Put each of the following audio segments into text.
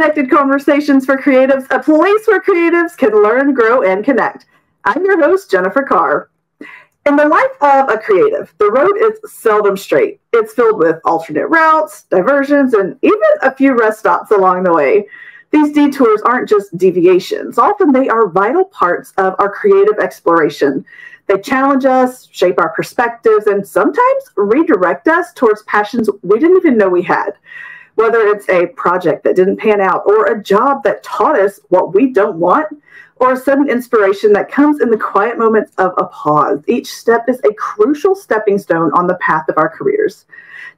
Connected Conversations for Creatives, a place where creatives can learn, grow, and connect. I'm your host, Jennifer Carr. In the life of a creative, the road is seldom straight. It's filled with alternate routes, diversions, and even a few rest stops along the way. These detours aren't just deviations. Often they are vital parts of our creative exploration. They challenge us, shape our perspectives, and sometimes redirect us towards passions we didn't even know we had. Whether it's a project that didn't pan out, or a job that taught us what we don't want, or a sudden inspiration that comes in the quiet moments of a pause. Each step is a crucial stepping stone on the path of our careers.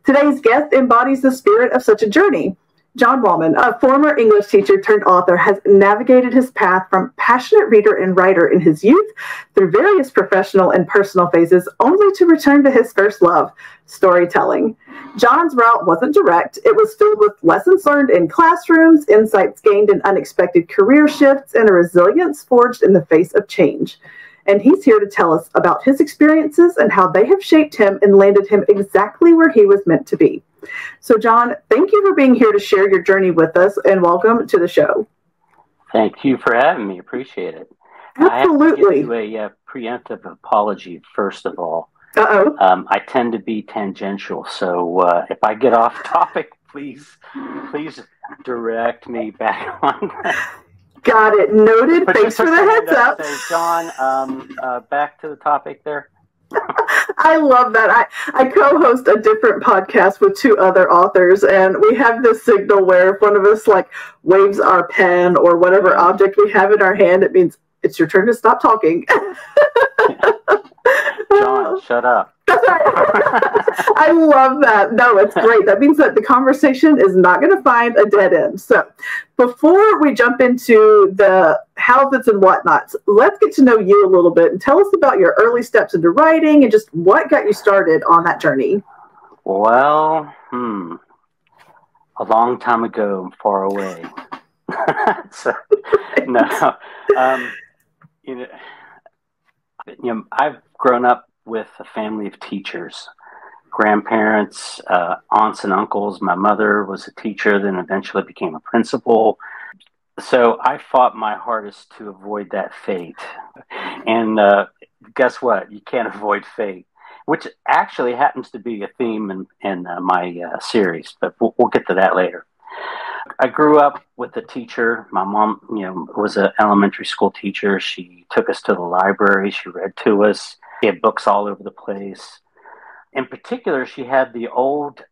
Today's guest embodies the spirit of such a journey. John Wallman, a former English teacher turned author, has navigated his path from passionate reader and writer in his youth through various professional and personal phases, only to return to his first love, storytelling. John's route wasn't direct. It was filled with lessons learned in classrooms, insights gained in unexpected career shifts, and a resilience forged in the face of change. And he's here to tell us about his experiences and how they have shaped him and landed him exactly where he was meant to be. So, John, thank you for being here to share your journey with us, and welcome to the show. Thank you for having me. Appreciate it. Absolutely. I have to give you a preemptive apology, first of all. Uh-oh. I tend to be tangential, so if I get off topic, please direct me back on. Got it. Noted. Thanks for the heads up. Say, John, back to the topic there. I love that. I co-host a different podcast with two other authors, and we have this signal where if one of us like waves our pen or whatever object we have in our hand, it means it's your turn to stop talking. John, shut up. That's right. I love that. No, it's great. That means that the conversation is not going to find a dead end. So before we jump into the how's it's and whatnots, let's get to know you a little bit and tell us about your early steps into writing and just what got you started on that journey. Well, a long time ago, far away. So, no, I've grown up with a family of teachers, grandparents, aunts and uncles. My mother was a teacher, then eventually became a principal. So I fought my hardest to avoid that fate. And guess what? You can't avoid fate, which actually happens to be a theme in my series, but we'll get to that later. I grew up with a teacher. My mom, was an elementary school teacher. She took us to the library. She read to us. She had books all over the place. In particular, she had the old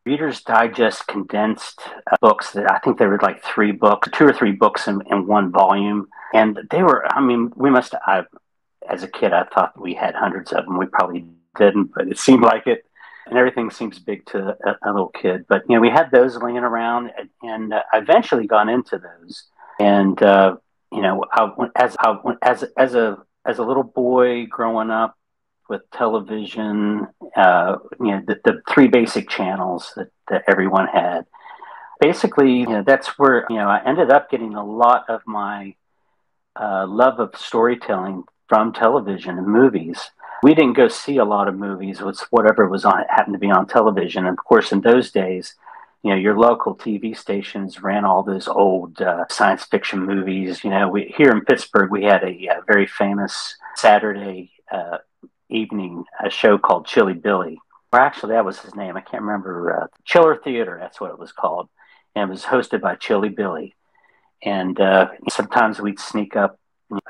Reader's Digest condensed books that I think they were like 3 books, 2 or 3 books in one volume. And they were, we must have, as a kid, I thought we had hundreds of them. We probably didn't, but it seemed like it. And everything seems big to a little kid. But, we had those laying around, and I eventually got into those. And, as a little boy growing up with television, the 3 basic channels that everyone had, basically, that's where, I ended up getting a lot of my love of storytelling from television and movies. We didn't go see a lot of movies. It was whatever was on, happened to be on television. And of course, in those days, your local TV stations ran all those old science fiction movies. Here in Pittsburgh, we had a very famous Saturday evening show called Chilly Billy. Or actually, that was his name. I can't remember. Chiller Theater, that's what it was called. And it was hosted by Chilly Billy. And sometimes we'd sneak up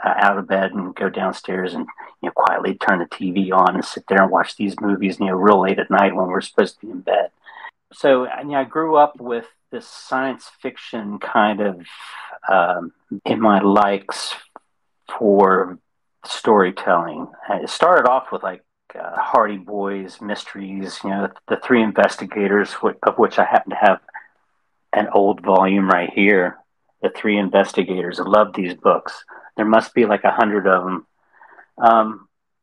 out of bed and go downstairs and quietly turn the TV on and sit there and watch these movies real late at night when we're supposed to be in bed. So I grew up with this science fiction kind of in my likes for storytelling. It started off with like Hardy Boys mysteries, the 3 investigators, of which I happen to have an old volume right here. The 3 investigators. I love these books. There must be like 100 of them.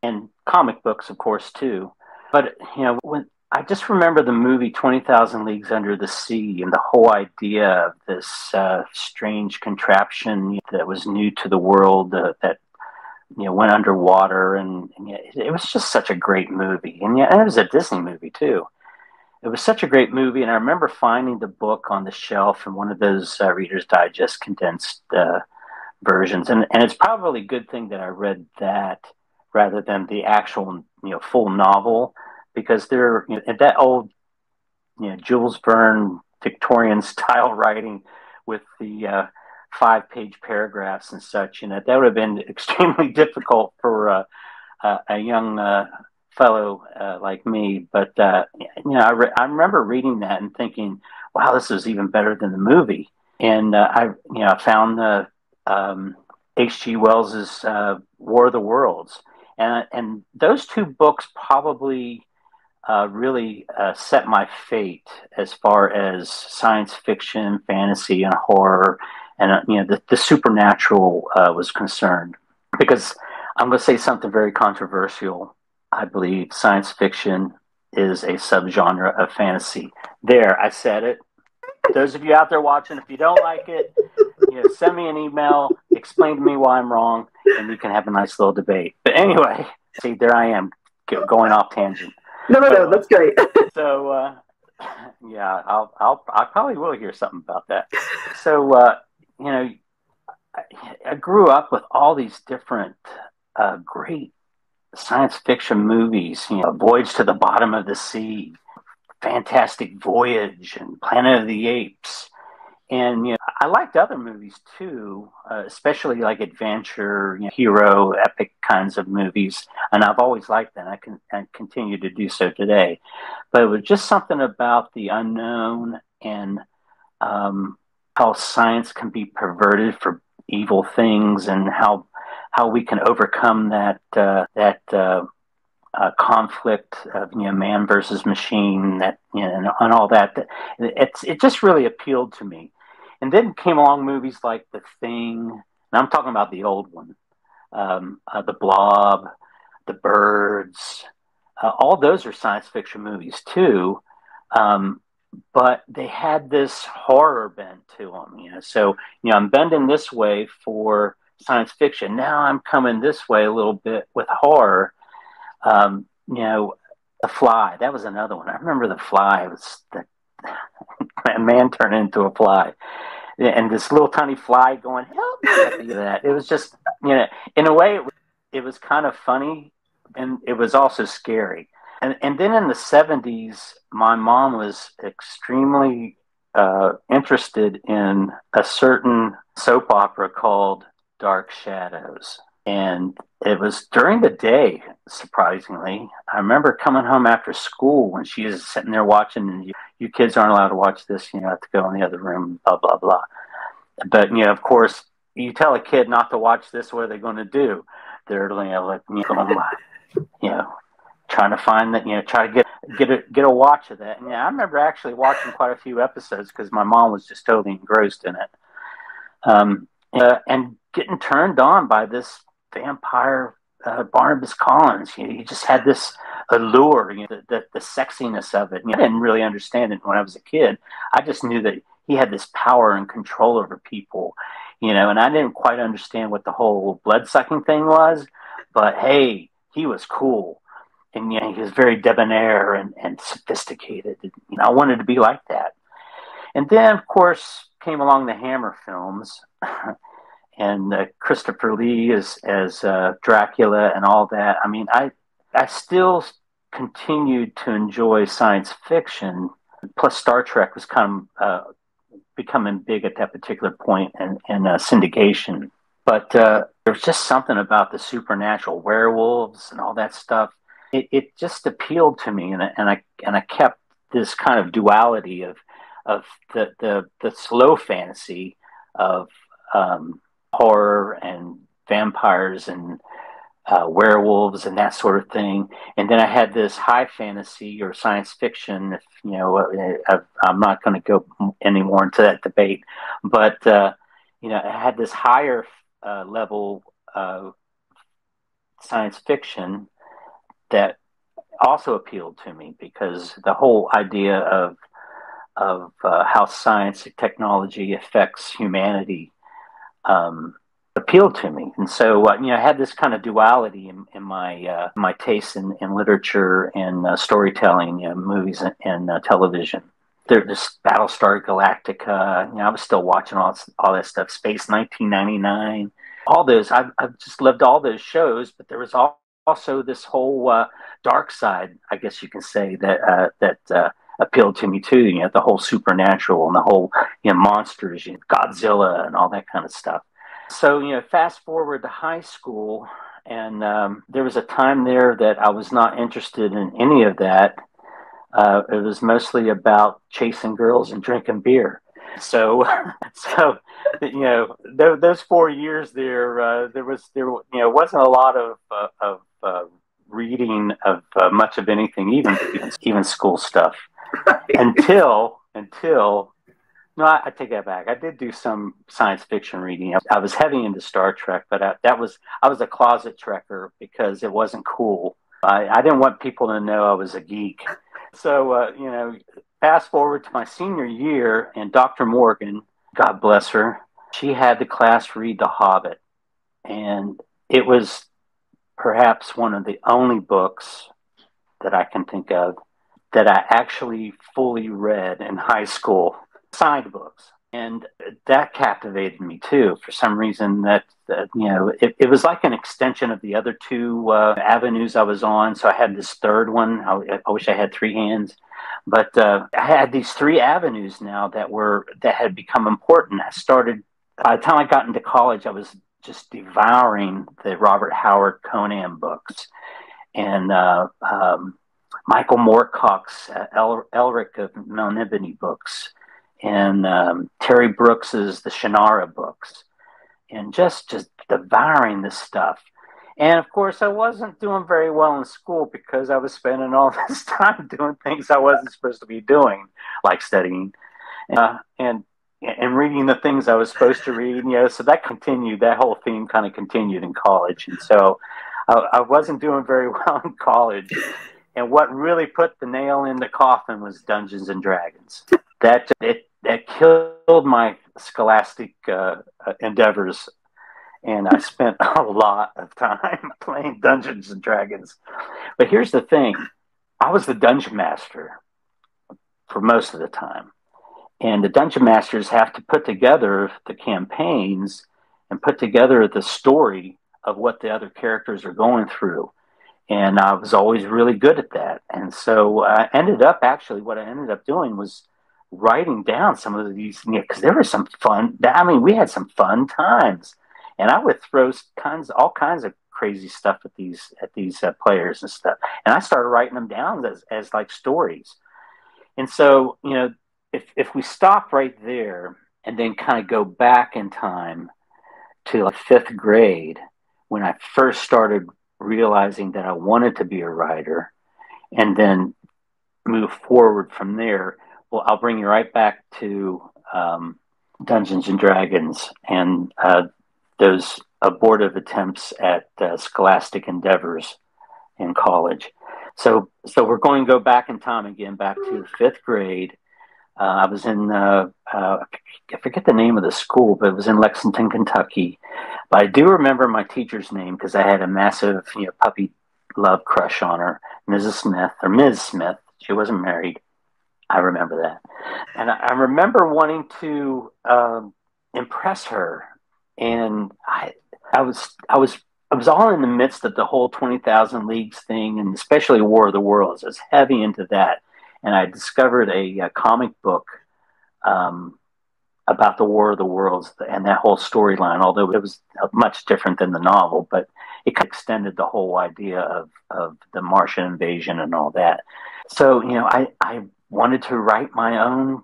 And comic books, of course, too. But, when I just remember the movie 20,000 Leagues Under the Sea and the whole idea of this strange contraption that was new to the world that went underwater. And it was just such a great movie. And it was a Disney movie, too. it was such a great movie. And I remember finding the book on the shelf in one of those Reader's Digest condensed versions. And it's probably a good thing that I read that rather than the actual, full novel, because they're, that old, Jules Verne Victorian style writing with the 5-page paragraphs and such, that would have been extremely difficult for a young fellow like me. But I remember reading that and thinking, wow, this is even better than the movie. And I found H.G. Wells's War of the Worlds, and those two books probably really set my fate as far as science fiction, fantasy, and horror, and the supernatural was concerned. Because I'm going to say something very controversial. I believe science fiction is a subgenre of fantasy. There, I said it. Those of you out there watching, if you don't like it, send me an email, explain to me why I'm wrong, and we can have a nice little debate. But anyway, see, there I am going off tangent. No, that's great. So, yeah, I probably will hear something about that. So, I grew up with all these different great science fiction movies, Voyage to the Bottom of the Sea, Fantastic Voyage, and Planet of the Apes. And, I liked other movies too, especially like adventure, hero, epic kinds of movies. And I've always liked that. I continue to do so today. But it was just something about the unknown and how science can be perverted for evil things, and how we can overcome that conflict of man versus machine, and all that. It just really appealed to me. And then came along movies like The Thing, and I'm talking about the old one, The Blob, The Birds. All those are science fiction movies too, but they had this horror bent to them. So I'm bending this way for science fiction. Now I'm coming this way a little bit with horror. The Fly, that was another one. I remember The Fly. It was a man turned into a fly, and this little tiny fly going, help me. That it was just, in a way it was kind of funny, and it was also scary. And then in the 70s, my mom was extremely interested in a certain soap opera called Dark Shadows. And it was during the day, surprisingly. I remember coming home after school when she was sitting there watching, and you kids aren't allowed to watch this, have to go in the other room, blah, blah, blah. But, of course, you tell a kid not to watch this, what are they going to do? They're like, trying to find that, try to get a watch of that. And I remember actually watching quite a few episodes because my mom was just totally engrossed in it. And getting turned on by this vampire Barnabas Collins. He just had this allure, the sexiness of it. I didn't really understand it when I was a kid. I just knew that he had this power and control over people, and I didn't quite understand what the whole blood-sucking thing was, but hey, he was cool. And, he was very debonair and sophisticated. And, I wanted to be like that. And then, of course, came along the Hammer films, and Christopher Lee as Dracula and all that. I mean, I still continued to enjoy science fiction. Plus, Star Trek was kind of becoming big at that particular point in syndication. But there was just something about the supernatural, werewolves and all that stuff. It just appealed to me, and I kept this kind of duality of the slow fantasy of horror and vampires and werewolves and that sort of thing, and then I had this high fantasy or science fiction. If I'm not going to go any more into that debate, but I had this higher level science fiction that also appealed to me, because the whole idea of how science and technology affects humanity appealed to me. And so, I had this kind of duality in my taste in literature and storytelling, movies and television. There's Battlestar Galactica. I was still watching all that stuff. Space 1999. All those. I've just loved all those shows. But there was also this whole dark side, I guess you can say, that appealed to me too. The whole supernatural and the whole monsters, Godzilla and all that kind of stuff. So fast forward to high school, and there was a time there that I was not interested in any of that. It was mostly about chasing girls and drinking beer. So, those 4 years there wasn't a lot of reading of much of anything, even school stuff, until. No, I take that back. I did do some science fiction reading. I was heavy into Star Trek, but I was a closet trekker because it wasn't cool. I didn't want people to know I was a geek. So, fast forward to my senior year, and Dr. Morgan, God bless her, she had the class read The Hobbit. And it was perhaps one of the only books that I can think of that I actually fully read in high school, signed books. And that captivated me too. For some reason, it was like an extension of the other two avenues I was on. So I had this third one. I wish I had three hands, but I had these three avenues now that had become important. By the time I got into college, I was just devouring the Robert Howard Conan books and Michael Moorcock's Elric of Melniboné books, and Terry Brooks's The Shannara books, and just devouring this stuff. And of course, I wasn't doing very well in school because I was spending all this time doing things I wasn't supposed to be doing, like studying and reading the things I was supposed to read. So that whole theme kind of continued in college. And so I wasn't doing very well in college. And what really put the nail in the coffin was Dungeons and Dragons. That killed my scholastic endeavors, and I spent a lot of time playing Dungeons and Dragons. But here's the thing: I was the dungeon master for most of the time, and the dungeon masters have to put together the campaigns and put together the story of what the other characters are going through. And I was always really good at that. And so what I ended up doing was writing down some of these, because there was some fun. We had some fun times, and I would throw all kinds of crazy stuff at these players and stuff. And I started writing them down as like stories. And so, if we stop right there and then kind of go back in time to like fifth grade, when I first started realizing that I wanted to be a writer, and then move forward from there. Well, I'll bring you right back to Dungeons and Dragons and those abortive attempts at scholastic endeavors in college. So we're going to go back in time again, back to fifth grade. I was in, I forget the name of the school, but it was in Lexington, Kentucky. But I do remember my teacher's name because I had a massive, puppy love crush on her, Mrs. Smith, or Ms. Smith. She wasn't married. I remember that. And I remember wanting to impress her. And I was all in the midst of the whole 20,000 Leagues thing, and especially War of the Worlds. I was heavy into that. And I discovered a comic book about the War of the Worlds and that whole storyline, although it was much different than the novel, but it extended the whole idea of the Martian invasion and all that. So, I wanted to write my own,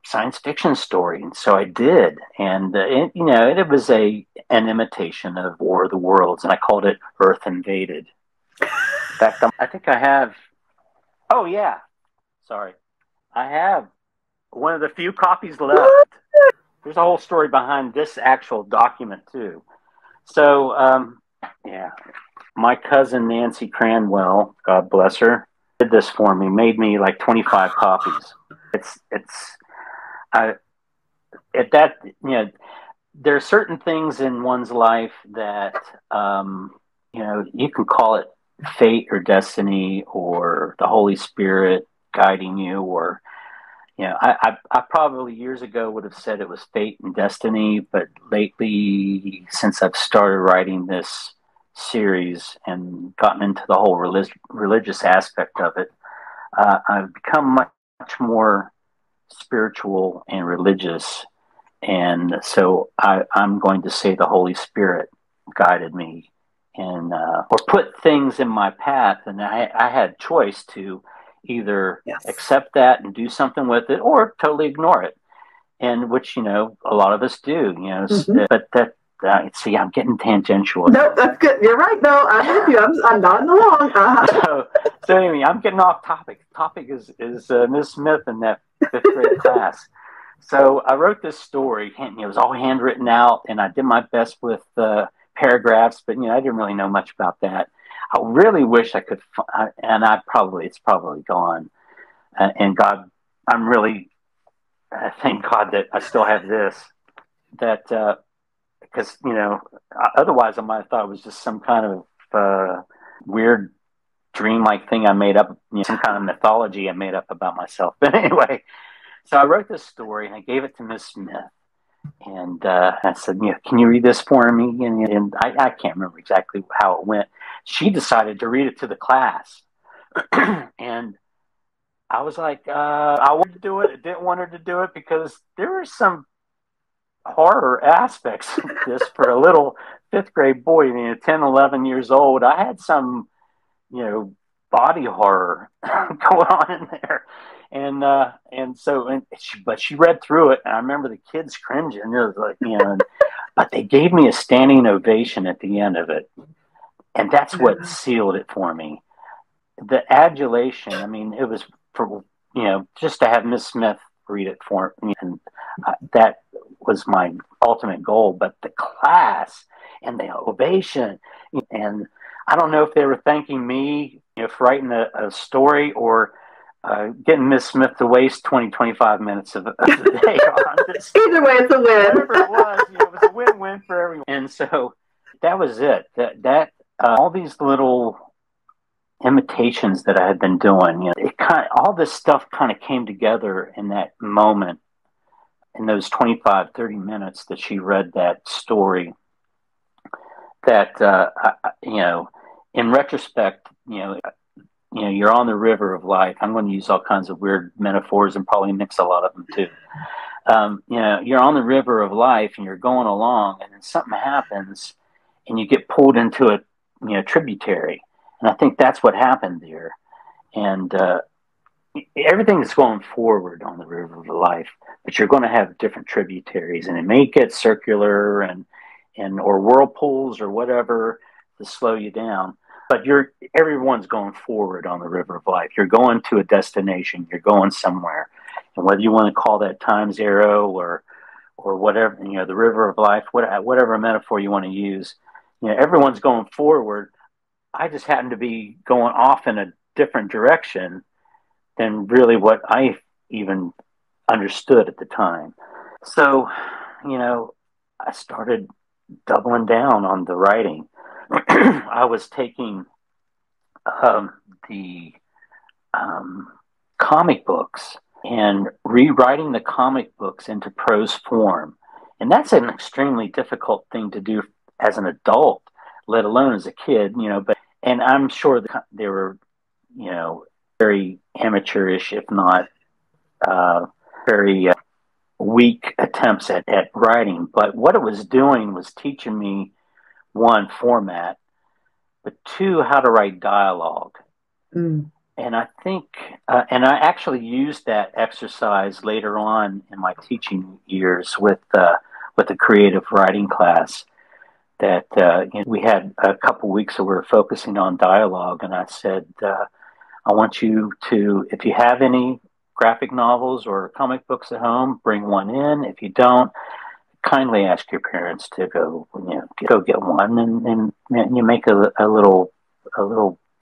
science fiction story. And so I did. And, it was an imitation of War of the Worlds, and I called it Earth Invaded. In fact, I think I have... Oh, yeah. Sorry. I have one of the few copies left. There's a whole story behind this actual document, too. So, my cousin Nancy Cranwell, God bless her, did this for me, made me like 25 copies. there are certain things in one's life that, you can call it fate or destiny or the Holy Spirit guiding you, or, I probably years ago would have said it was fate and destiny, but lately, since I've started writing this series and gotten into the whole religious aspect of it, I've become much more spiritual and religious. And so I'm going to say the Holy Spirit guided me and or put things in my path. And I had choice to either accept that and do something with it or totally ignore it. And which, a lot of us do, but see, I'm getting tangential. No, that's good. You're right. No, I'm with you. I'm nodding along. So anyway, I'm getting off topic. Topic is Miss Smith in that 5th grade class. So I wrote this story, and it was all handwritten out, and I did my best with paragraphs, but I didn't really know much about that. I really wish I could, and it's probably gone. And God, I thank God that I still have this. That because otherwise I might have thought it was just some kind of weird dream-like thing I made up, some kind of mythology I made up about myself. But anyway. So I wrote this story and I gave it to Miss Smith, and I said, can you read this for me? And I can't remember exactly how it went. She decided to read it to the class, and I was like, I wanted to do it. I didn't want her to do it because there were some horror aspects of this for a little 5th grade boy, 10, 11 years old. I had some, body horror going on in there. But she read through it, and I remember the kids cringing. It was like, but they gave me a standing ovation at the end of it, and that's what sealed it for me. The adulation. I mean, it was for just to have Miss Smith read it for me, and that was my ultimate goal. But the class and the ovation, and I don't know if they were thanking me for writing a story or getting Miss Smith to waste 25 minutes of the day on this. Either way, it's a win. Whatever it was, it was a win-win for everyone. And so that was it. All these little imitations that I had been doing, all this stuff kind of came together in that moment, in those 25, 30 minutes that she read that story. That, in retrospect, you're on the river of life. I'm going to use all kinds of weird metaphors and probably mix a lot of them too. You're on the river of life and you're going along, and then something happens and you get pulled into a tributary. And I think that's what happened there. And everything's going forward on the river of life, but you're going to have different tributaries, and it may get circular and or whirlpools or whatever to slow you down. But everyone's going forward on the river of life. You're going to a destination. You're going somewhere, and whether you want to call that time's arrow or whatever, the river of life, whatever metaphor you want to use, everyone's going forward. I just happen to be going off in a different direction than really what I even understood at the time. So, I started doubling down on the writing. I was taking the comic books and rewriting the comic books into prose form. And that's an extremely difficult thing to do as an adult, let alone as a kid, and I'm sure they were, very amateurish, if not very weak attempts at writing. But what it was doing was teaching me, one, format, but two, how to write dialogue. And I think, and I actually used that exercise later on in my teaching years with a creative writing class that we had a couple weeks that we were focusing on dialogue. And I said, I want you to, if you have any graphic novels or comic books at home, bring one in. If you don't, kindly ask your parents to go get one, and you make a little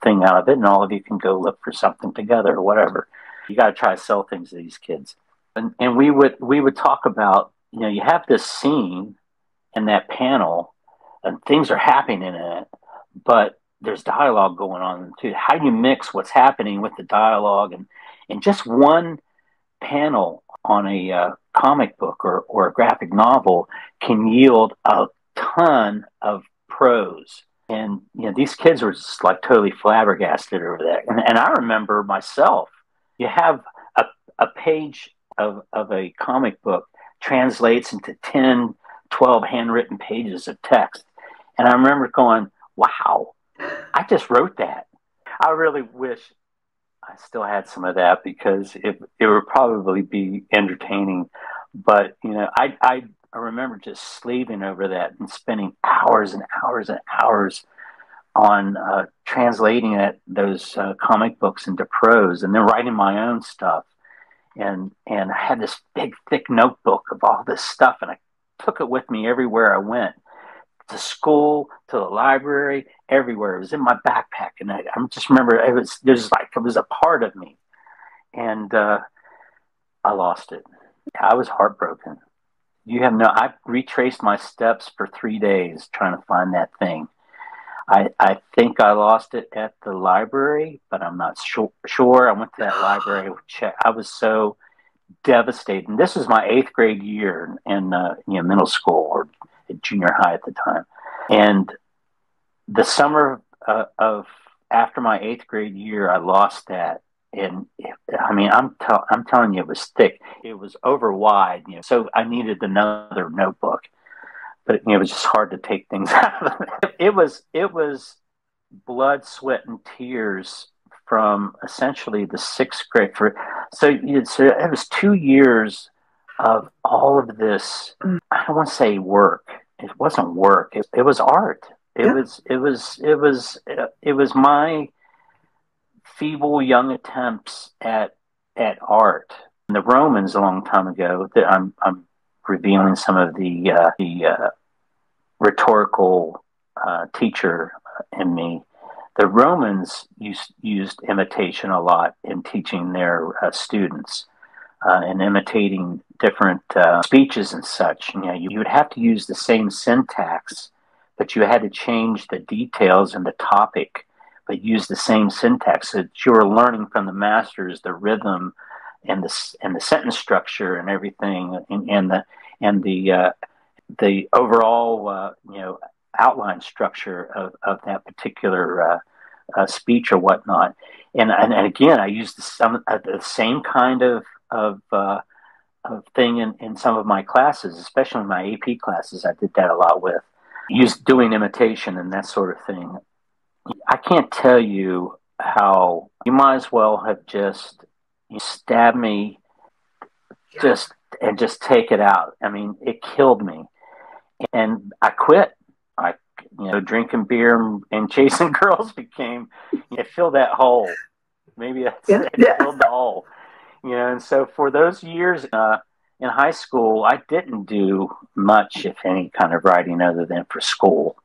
thing out of it, and all of you can go look for something together or whatever. You got to try to sell things to these kids, and we would talk about, you have this scene, in that panel, and things are happening in it, but there's dialogue going on too. How do you mix what's happening with the dialogue, and just one panel on a comic book or a graphic novel can yield a ton of prose. And these kids were just like totally flabbergasted over that. And I remember myself, you have a page of a comic book translates into 10, 12 handwritten pages of text. And I remember going, wow, I just wrote that. I really wish I still had some of that, because it would probably be entertaining. But, I remember just slaving over that and spending hours and hours and hours on translating those comic books into prose, and then writing my own stuff. And I had this big, thick notebook of all this stuff, and I took it with me everywhere I went, to school, to the library, everywhere. It was in my backpack, and I just remember it was a part of me, and I lost it. I was heartbroken. I retraced my steps for 3 days trying to find that thing. I think I lost it at the library, but I'm not sure. I went to that library. I was so devastated. And this was my 8th grade year in middle school or junior high at the time. And the summer of after my 8th grade year, I lost that. And I'm telling you, it was thick. It was over wide. So I needed another notebook. But it was just hard to take things out of it. It was blood, sweat, and tears from essentially the 6th grade. So it was 2 years of all of this. I don't want to say work. It wasn't work. It was art. It was my feeble young attempts at art. And the Romans, a long time ago, that I'm revealing some of the rhetorical teacher in me. The Romans used imitation a lot in teaching their students, and imitating different speeches and such. You would have to use the same syntax, but you had to change the details and the topic, but use the same syntax. So that you were learning from the masters the rhythm and the sentence structure and everything, and the overall outline structure of that particular speech or whatnot. And again, I used the same kind of thing in some of my classes, especially in my AP classes. I did that a lot with doing imitation and that sort of thing. I can't tell you how you might as well have just stabbed me and just take it out. I mean, it killed me. And I quit. Drinking beer and chasing girls it filled that hole. Maybe that's it. It filled the hole. And so for those years in high school, I didn't do much, if any, kind of writing other than for school.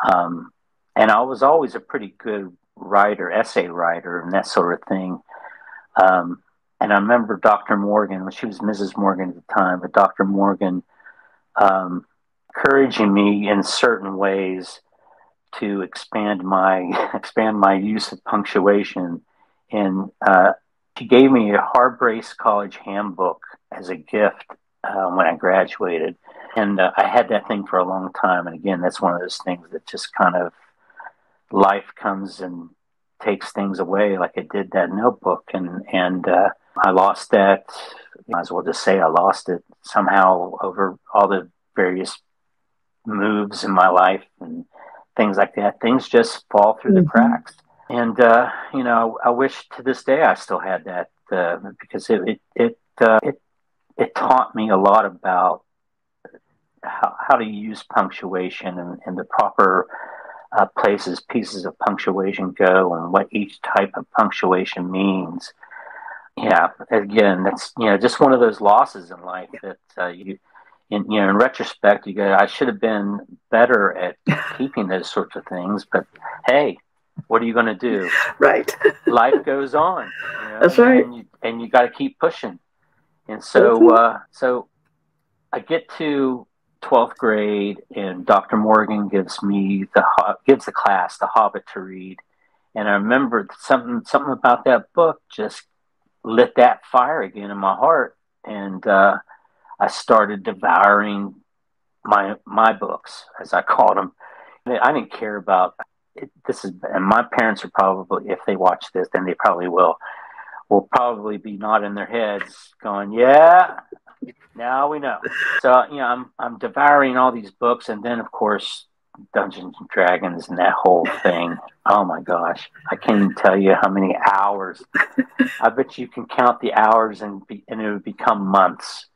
And I was always a pretty good writer, essay writer, and that sort of thing. And I remember Dr. Morgan, when she was Mrs. Morgan at the time, but Dr. Morgan encouraging me in certain ways to expand my use of punctuation. And she gave me a Harbrace College handbook as a gift when I graduated. And I had that thing for a long time. And again, that's one of those things that just kind of life comes and takes things away, like it did that notebook. And I lost that. Might as well just say I lost it somehow over all the various moves in my life and things like that. Things just fall through the cracks. And I wish to this day I still had that because it taught me a lot about how to use punctuation and the proper places pieces of punctuation go and what each type of punctuation means. Yeah, again, that's just one of those losses in life that in retrospect, you go, I should have been better at keeping those sorts of things. But hey, what are you going to do? Right. Life goes on. That's right. And you got to keep pushing. And so, so I get to 12th grade, and Dr. Morgan gives the class The Hobbit to read. And I remember something about that book just lit that fire again in my heart. And I started devouring my books, as I called them. I didn't care about it. And my parents are probably, if they watch this, then they probably will probably be nodding their heads going, yeah, now we know. So, I'm devouring all these books. And then, of course, Dungeons and Dragons and that whole thing. Oh, my gosh. I can't even tell you how many hours. I bet you can count the hours and it would become months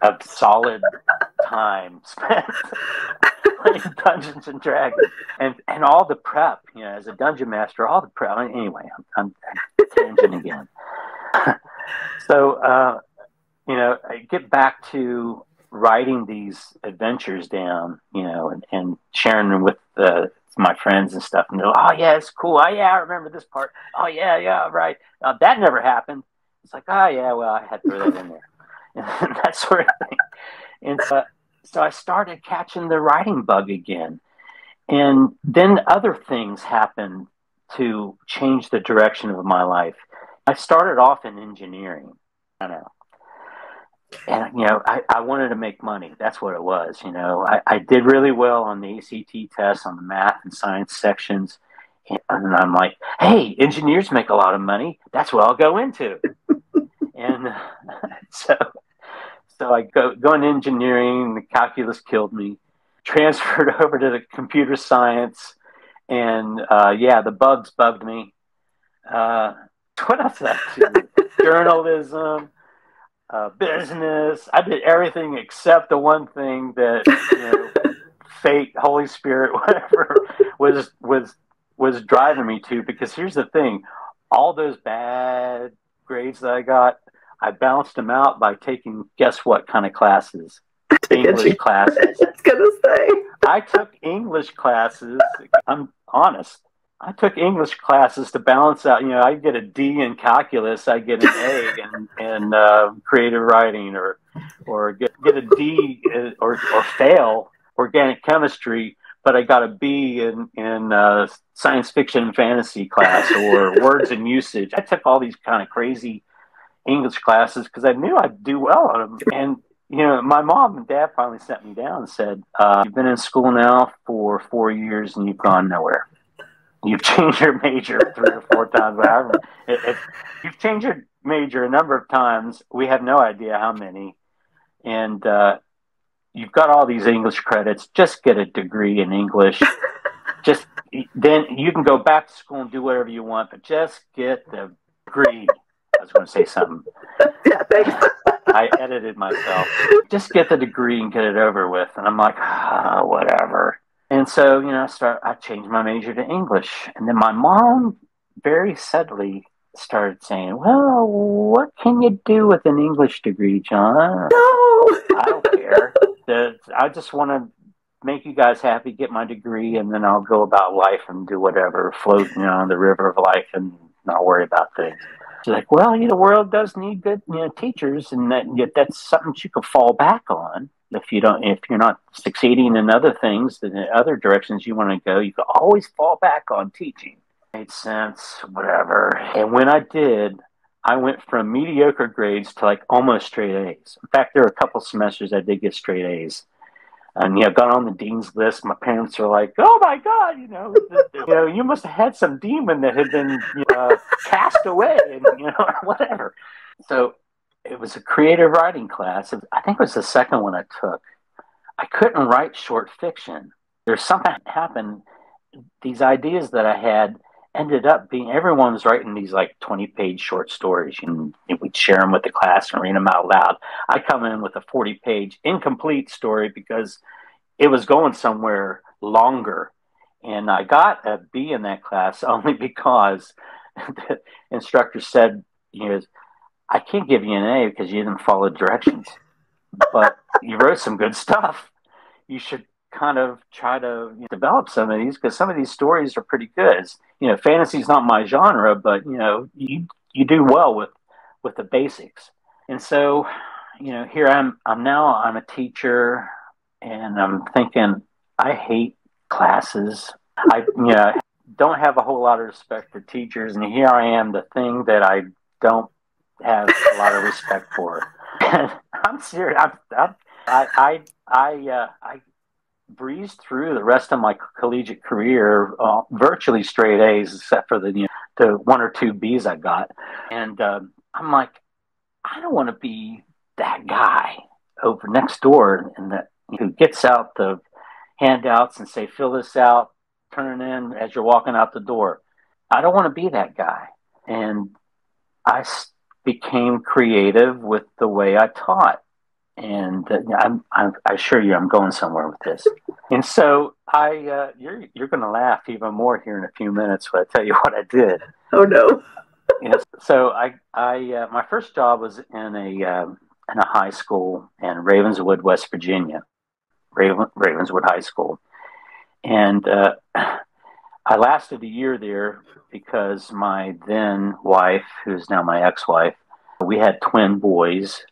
of solid time spent playing Dungeons and Dragons, and all the prep, as a dungeon master, all the prep. Anyway, I'm tangent again. So, I get back to writing these adventures down, and sharing them with my friends and stuff. And they're like, oh yeah, it's cool. Oh yeah, I remember this part. Oh yeah, right. That never happened. It's like, oh yeah, well, I had to throw that in there. And that sort of thing. And so I started catching the writing bug again. And then other things happened to change the direction of my life. I started off in engineering, and I wanted to make money. That's what it was. I did really well on the ACT tests, on the math and science sections. And I'm like, hey, engineers make a lot of money. That's what I'll go into. And so I go into engineering. The calculus killed me. Transferred over to the computer science, and the bugs bugged me. What else did I do? Journalism, business. I did everything except the one thing that fate, Holy Spirit, whatever was driving me to. Because here's the thing: all those bad grades that I got, I balanced them out by taking, guess what kind of classes? English classes. I was going to say. I took English classes. I'm honest. I took English classes to balance out. I get a D in calculus. I get an A in creative writing, or get a D or fail organic chemistry, but I got a B in science fiction and fantasy class, or words and usage. I took all these kind of crazy English classes because I knew I'd do well on them. And my mom and dad finally sat me down and said, you've been in school now for 4 years and you've gone nowhere. You've changed your major 3 or 4 times. If you've changed your major a number of times, we have no idea how many. And you've got all these English credits. Just get a degree in English. Then you can go back to school and do whatever you want, but just get the degree. I was going to say something. Yeah, thanks. I edited myself. Just get the degree and get it over with. And I'm like, whatever. And so, I changed my major to English. And then my mom very subtly started saying, well, what can you do with an English degree, John? No. I don't care. I just want to make you guys happy, get my degree, and then I'll go about life and do whatever, float on the river of life and not worry about things. She's like, well, the world does need good teachers, and that's something you can fall back on. If you're not succeeding in other things, in other directions you want to go, you can always fall back on teaching. Made sense, whatever. And when I did, I went from mediocre grades to almost straight A's. In fact, there were a couple semesters I did get straight A's. And got on the dean's list. My parents were like, "Oh my God, you must have had some demon that had been cast away, and whatever." So it was a creative writing class. I think it was the second one I took. I couldn't write short fiction. There's something that happened. These ideas that I had ended up being, everyone was writing these 20-page short stories, and we'd share them with the class and read them out loud. I come in with a 40-page incomplete story because it was going somewhere longer. And I got a B in that class only because the instructor said, I can't give you an A because you didn't follow directions, but you wrote some good stuff. You should kind of try to develop some of these, because some of these stories are pretty good. Fantasy's not my genre, but you do well with the basics. And so here I'm a teacher. And I'm thinking, I hate classes. I don't have a whole lot of respect for teachers, and here I am, the thing that I don't have a lot of respect for. I'm serious. I breezed through the rest of my collegiate career virtually straight A's, except for the one or two B's I got. And I'm like, I don't want to be that guy over next door and that who gets out the handouts and say, fill this out, turn it in as you're walking out the door. I don't want to be that guy. And I became creative with the way I taught. And I assure you, I'm going somewhere with this. And so you're going to laugh even more here in a few minutes when I tell you what I did. Oh no! So my first job was in a high school in Ravenswood, West Virginia, Ravenswood High School, and I lasted a year there because my then wife, who's now my ex-wife, we had twin boys.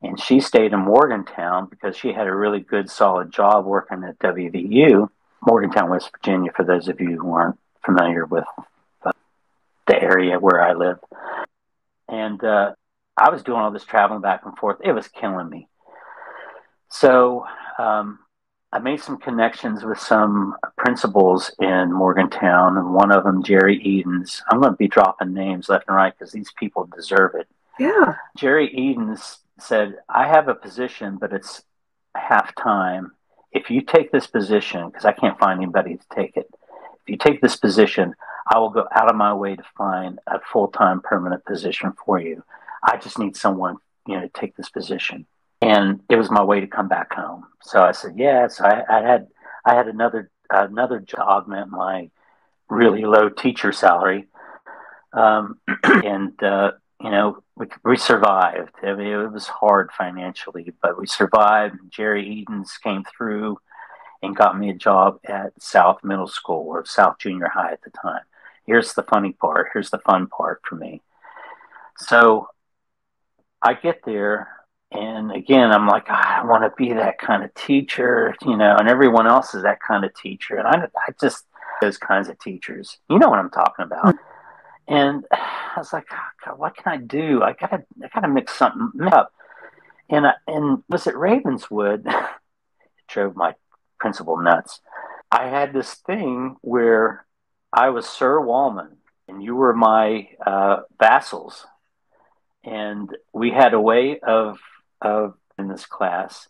And she stayed in Morgantown because she had a really good, solid job working at WVU, Morgantown, West Virginia, for those of you who aren't familiar with the area where I live. And I was doing all this traveling back and forth. It was killing me. So I made some connections with some principals in Morgantown, and one of them, Jerry Edens. I'm going to be dropping names left and right because these people deserve it. Yeah. Jerry Edens said, I have a position, but it's half-time. If you take this position, because I can't find anybody to take it, if you take this position, I will go out of my way to find a full-time permanent position for you. I just need someone, to take this position. And it was my way to come back home. So I said, yes. I had another job to augment my really low teacher salary. We survived. I mean, it was hard financially, but we survived. Jerry Edens came through and got me a job at South Middle School, or South Junior High at the time. Here's the funny part. Here's the fun part for me. So I get there, and again, I'm like, I want to be that kind of teacher, and everyone else is that kind of teacher. And I just, those kinds of teachers, you know what I'm talking about. And I was like, oh, God, what can I do? I gotta mix something up. And was at Ravenswood, it drove my principal nuts. I had this thing where I was Sir Wallman, and you were my vassals. And we had a way of in this class.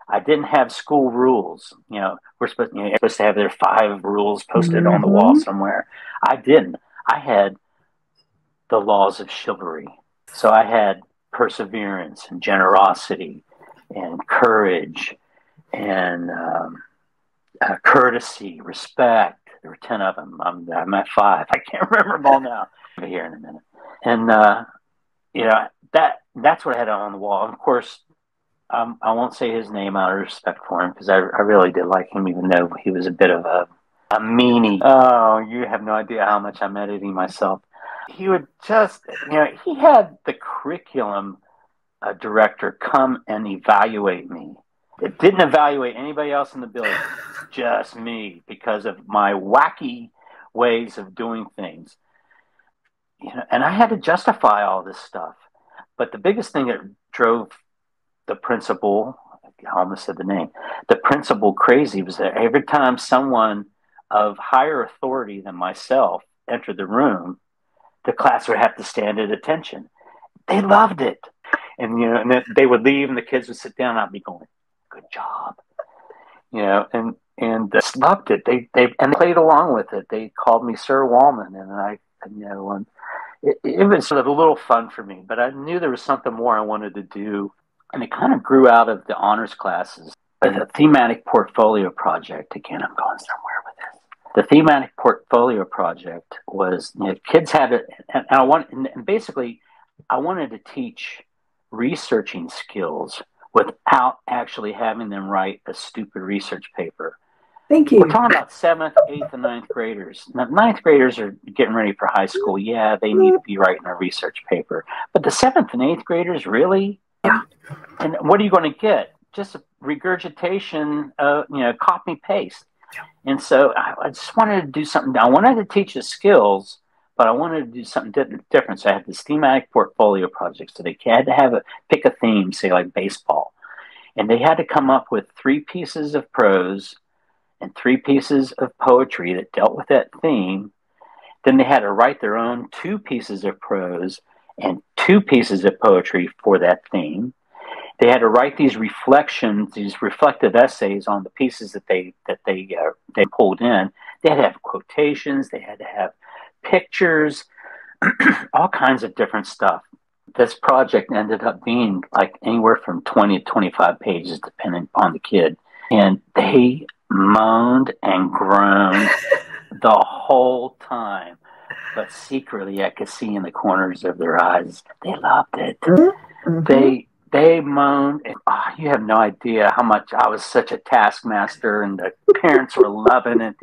I didn't have school rules. We're supposed to have their 5 rules posted on the wall somewhere. I didn't. I had the laws of chivalry. So I had perseverance and generosity and courage and courtesy, respect. There were 10 of them. I'm at 5. I can't remember them all now. I'll be here in a minute. And that's what I had on the wall. Of course, I won't say his name out of respect for him because I really did like him, even though he was a bit of a meanie. Oh, you have no idea how much I'm editing myself. He would just, he had the curriculum director come and evaluate me. It didn't evaluate anybody else in the building, just me, because of my wacky ways of doing things. And I had to justify all this stuff. But the biggest thing that drove the principal, I almost said the name, the principal crazy was that every time someone of higher authority than myself entered the room, the class would have to stand at attention. They loved it. And, and then they would leave and the kids would sit down and I'd be going, good job. And just loved it. They played along with it. They called me Sir Wallman, and it was sort of a little fun for me, but I knew there was something more I wanted to do. And it kind of grew out of the honors classes. The thematic portfolio project, again, I'm going somewhere with this. The thematic portfolio project was, kids had it, and basically I wanted to teach researching skills without actually having them write a stupid research paper. Thank you. We're talking about 7th, 8th, and 9th graders. Now, 9th graders are getting ready for high school. Yeah, they need to be writing a research paper. But the 7th and 8th graders, really? Yeah. And what are you going to get? Just regurgitation, copy paste. And so I just wanted to do something. I wanted to teach the skills, but I wanted to do something different. So I had this thematic portfolio project. So they had to pick a theme, say like baseball. And they had to come up with 3 pieces of prose and 3 pieces of poetry that dealt with that theme. Then they had to write their own 2 pieces of prose and 2 pieces of poetry for that theme. They had to write these reflections, these reflective essays on the pieces that they pulled in. They had to have quotations. They had to have pictures, all kinds of different stuff. This project ended up being like anywhere from 20 to 25 pages, depending on the kid. And they moaned and groaned the whole time. But secretly, I could see in the corners of their eyes, they loved it. Mm-hmm. They moaned, and you have no idea how much I was such a taskmaster, and the parents were loving it.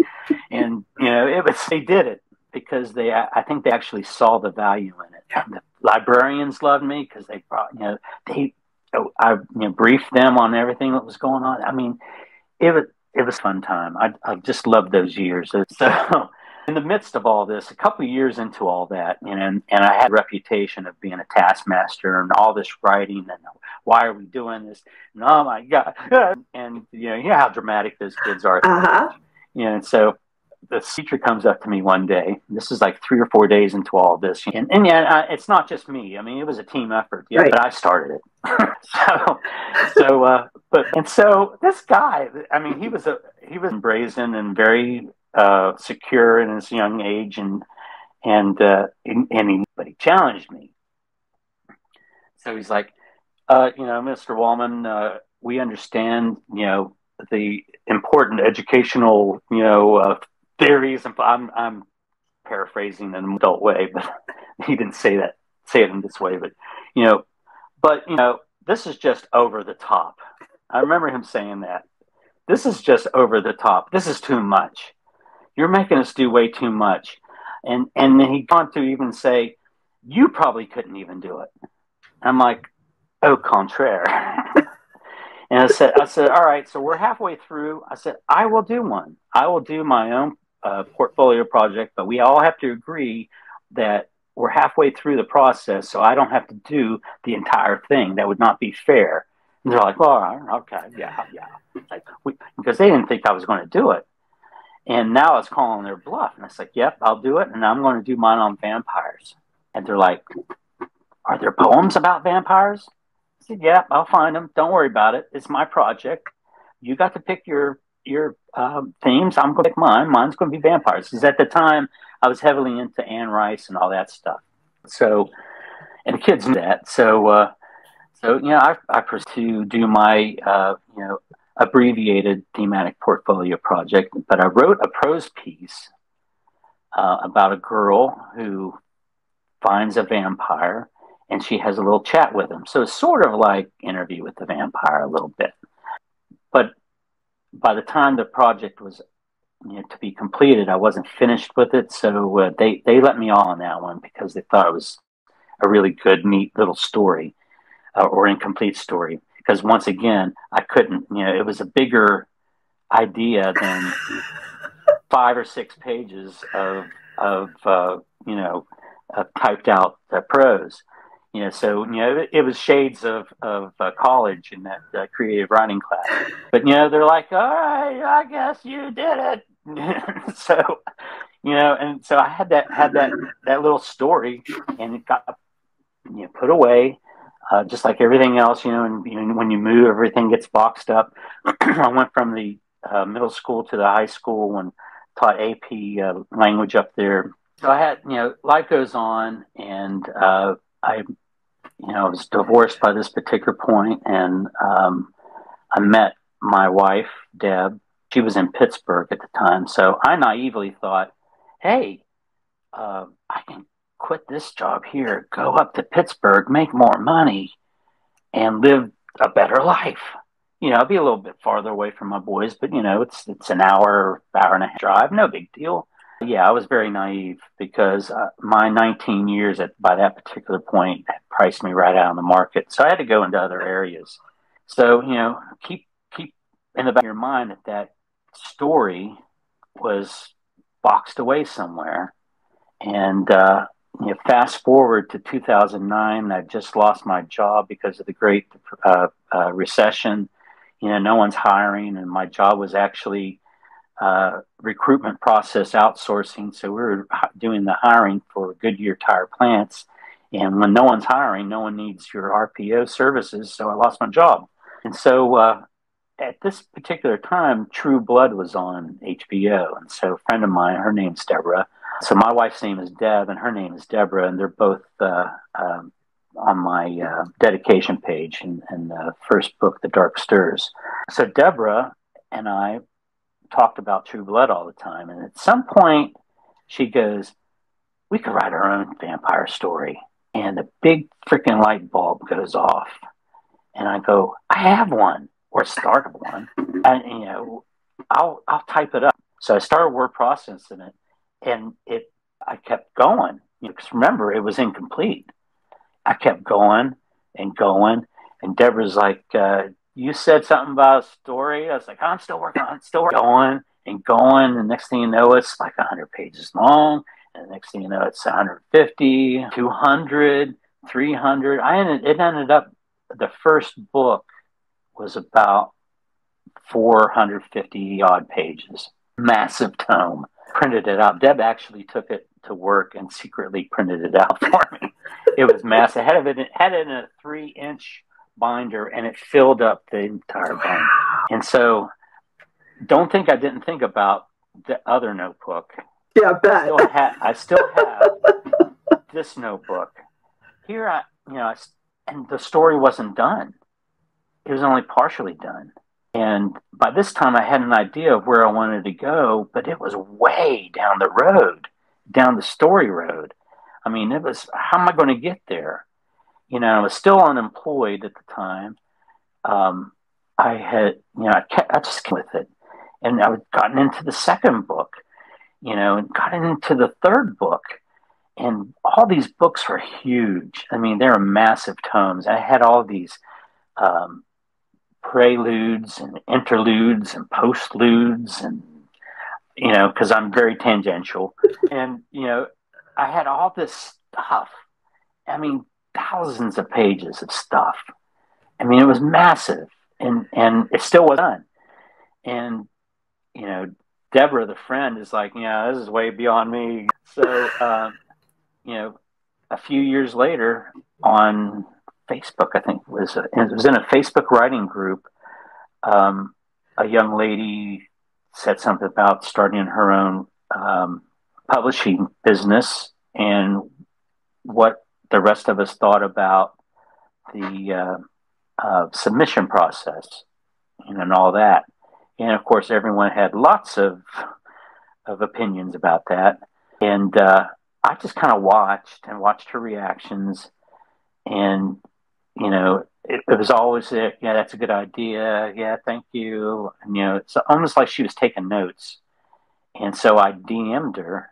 And they did it because I think they actually saw the value in it. Yeah. The librarians loved me because they brought, I briefed them on everything that was going on. I mean, it was a fun time. I just loved those years. So in the midst of all this, a couple of years into all that, and I had a reputation of being a taskmaster and all this writing and why are we doing this? And oh my God. And you know how dramatic those kids are. Uh-huh. And so the teacher comes up to me one day. This is like 3 or 4 days into all this. And it's not just me. I mean, it was a team effort. Yeah, right. But I started it. So this guy, I mean, he was brazen and very secure in his young age, but he challenged me. So he's like, Mr. Wallman, we understand, the important educational, theories. And I'm paraphrasing in an adult way, but he didn't say it in this way. But this is just over the top. I remember him saying that. This is just over the top. This is too much. You're making us do way too much. And then he gone to even say, you probably couldn't even do it. I'm like, au contraire. And I said, all right, so we're halfway through. I said, I will do one. I will do my own portfolio project, but we all have to agree that we're halfway through the process, so I don't have to do the entire thing. That would not be fair. And they're like, well, okay, yeah. Because they didn't think I was going to do it. And now I was calling their bluff. And I was like, yep, I'll do it. And I'm going to do mine on vampires. And they're like, are there poems about vampires? I said, yep, I'll find them. Don't worry about it. It's my project. You got to pick your themes. I'm going to pick mine. Mine's going to be vampires. Because at the time, I was heavily into Anne Rice and all that stuff. So, and the kids knew that. So I proceeded to do my, abbreviated thematic portfolio project, but I wrote a prose piece about a girl who finds a vampire and she has a little chat with him. So it's sort of like Interview with the Vampire a little bit. But by the time the project was to be completed, I wasn't finished with it. So they let me off on that one because they thought it was a really good, neat little story or incomplete story. Because once again, I couldn't, it was a bigger idea than 5 or 6 pages of typed out prose. So it was shades of college in that creative writing class. But they're like, all right, I guess you did it. So and so I had that little story, and it got put away. Just like everything else, and when you move, everything gets boxed up. I went from the middle school to the high school and taught AP language up there. So I had, life goes on, and I was divorced by this particular point, and I met my wife, Deb. She was in Pittsburgh at the time, so I naively thought, hey, I can quit this job here, go up to Pittsburgh, make more money, and live a better life. I'll be a little bit farther away from my boys, but it's an hour and a half drive, no big deal. Yeah, I was very naive because my 19 years by that particular point had priced me right out of the market. So I had to go into other areas. So, keep in the back of your mind that that story was boxed away somewhere. And fast forward to 2009, I just lost my job because of the Great Recession. No one's hiring, and my job was actually recruitment process outsourcing. So we were doing the hiring for Goodyear tire plants. And when no one's hiring, no one needs your RPO services. So I lost my job. And so at this particular time, True Blood was on HBO. And so a friend of mine, her name's Deborah. So my wife's name is Deb and her name is Deborah. And they're both on my dedication page in the first book, The Dark Stirs. So Deborah and I talked about True Blood all the time. And at some point, she goes, we could write our own vampire story. And the big freaking light bulb goes off. And I go, I have one, or started one. And, I'll type it up. So I started word processing it. And I kept going. Because remember, it was incomplete. I kept going and going. And Deborah's like, you said something about a story. I was like, I'm still working on it, going and going. And next thing you know, it's like 100 pages long. And the next thing you know, it's 150, 200, 300. It ended up, the first book was about 450 odd pages. Massive tome. Printed it out. Deb actually took it to work and secretly printed it out for me. It was massive. It had it in a 3-inch binder, and it filled up the entire binder. And so don't think I didn't think about the other notebook. Yeah, I bet. I still have this notebook. Here, and the story wasn't done. It was only partially done. And by this time, I had an idea of where I wanted to go, but it was way down the road, down the story road. I mean, it was, how am I going to get there? I was still unemployed at the time. I just kept with it. And I had gotten into the second book, and gotten into the third book. And all these books were huge. I mean, they were massive tomes. I had all these preludes and interludes and postludes, and because I'm very tangential, and I had all this stuff. I mean, thousands of pages of stuff. I mean, it was massive, and it still was done. And Deborah, the friend, is like, this is way beyond me. So a few years later on Facebook, I think it was in a Facebook writing group. A young lady said something about starting her own publishing business, and what the rest of us thought about the submission process and all that. And of course, everyone had lots of opinions about that. And I just kind of watched her reactions, and it was always, yeah, that's a good idea. Yeah, thank you. And, it's almost like she was taking notes. And so I DM'd her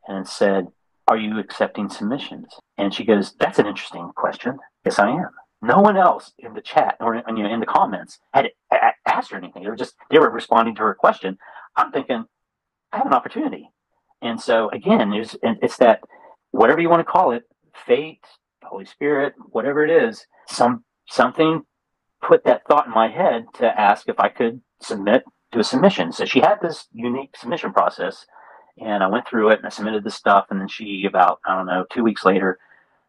and said, are you accepting submissions? And she goes, that's an interesting question. Yes, I am. No one else in the chat or in the comments had asked her anything. They were responding to her question. I'm thinking, I have an opportunity. And so again, it's that, whatever you want to call it, fate, Holy Spirit, whatever it is, something put that thought in my head to ask if I could submit to a submission. So she had this unique submission process, and I went through it and I submitted the stuff. And then she, about, 2 weeks later,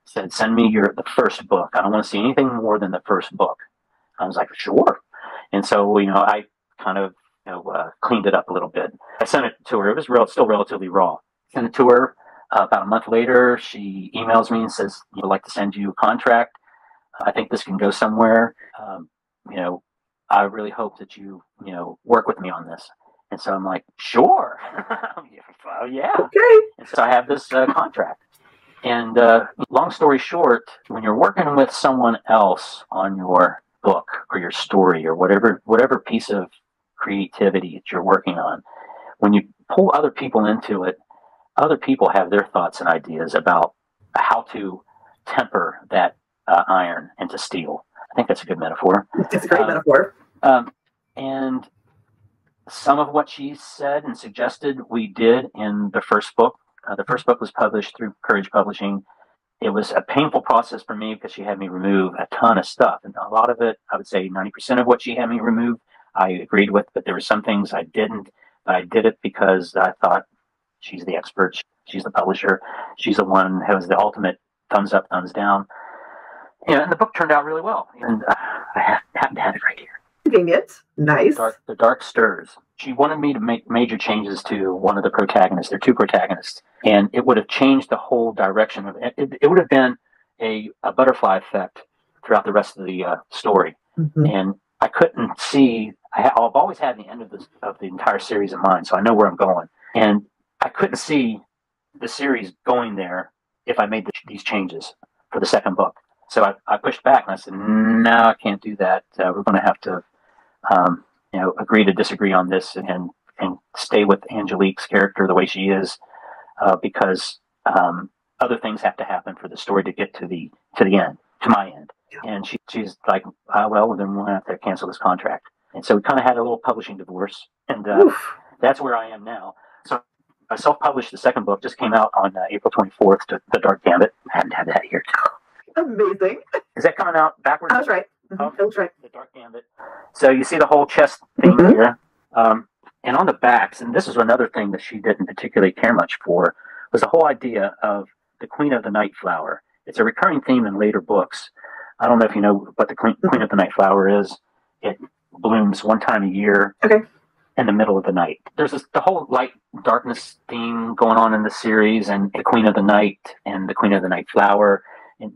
said, send me the first book. I don't want to see anything more than the first book. I was like, sure. And so, I kind of, cleaned it up a little bit. I sent it to her. It was still relatively raw. Sent it to her. About a month later, she emails me and says, I'd like to send you a contract. I think this can go somewhere. I really hope that you work with me on this. And so I'm like, sure. Yeah. Okay. And so I have this contract. And long story short, when you're working with someone else on your book or your story or whatever piece of creativity that you're working on, when you pull other people into it, other people have their thoughts and ideas about how to temper that iron into steel. I think that's a good metaphor. It's a great metaphor. And some of what she said and suggested we did in the first book. The first book was published through Courage Publishing. It was a painful process for me because she had me remove a ton of stuff. And a lot of it, I would say 90% of what she had me remove, I agreed with, but there were some things I didn't. But I did it because I thought she's the expert. She's the publisher. She's the one who has the ultimate thumbs up, thumbs down. And the book turned out really well. And I happen to have it right here. Convenient. Nice. The Dark Stirs. She wanted me to make major changes to one of the protagonists. There are two protagonists. And it would have changed the whole direction of it. It would have been a butterfly effect throughout the rest of the story. Mm-hmm. And I couldn't see. I've always had the end of the entire series in mind, so I know where I'm going. And I couldn't see the series going there if I made these changes for the second book. So I pushed back and I said, no, I can't do that. We're going to have to, agree to disagree on this and stay with Angelique's character the way she is, because other things have to happen for the story to get to the end, to my end. Yeah. And she's like, well, then we'll have to cancel this contract. And so we kind of had a little publishing divorce, and that's where I am now. So I self-published the second book, just came out on April 24th, The Dark Gambit. I happen to have that here too. Amazing. Is that coming out backwards? That's right. Mm-hmm. That was right. The Dark Gambit. So you see the whole chest thing here. And on the backs, and this is another thing that she didn't particularly care much for, was the whole idea of the Queen of the Night Flower. It's a recurring theme in later books. I don't know if you know what the Queen of the Night Flower is. It blooms one time a year in the middle of the night. There's the whole light darkness theme going on in the series, and the Queen of the Night and the Queen of the Night Flower. And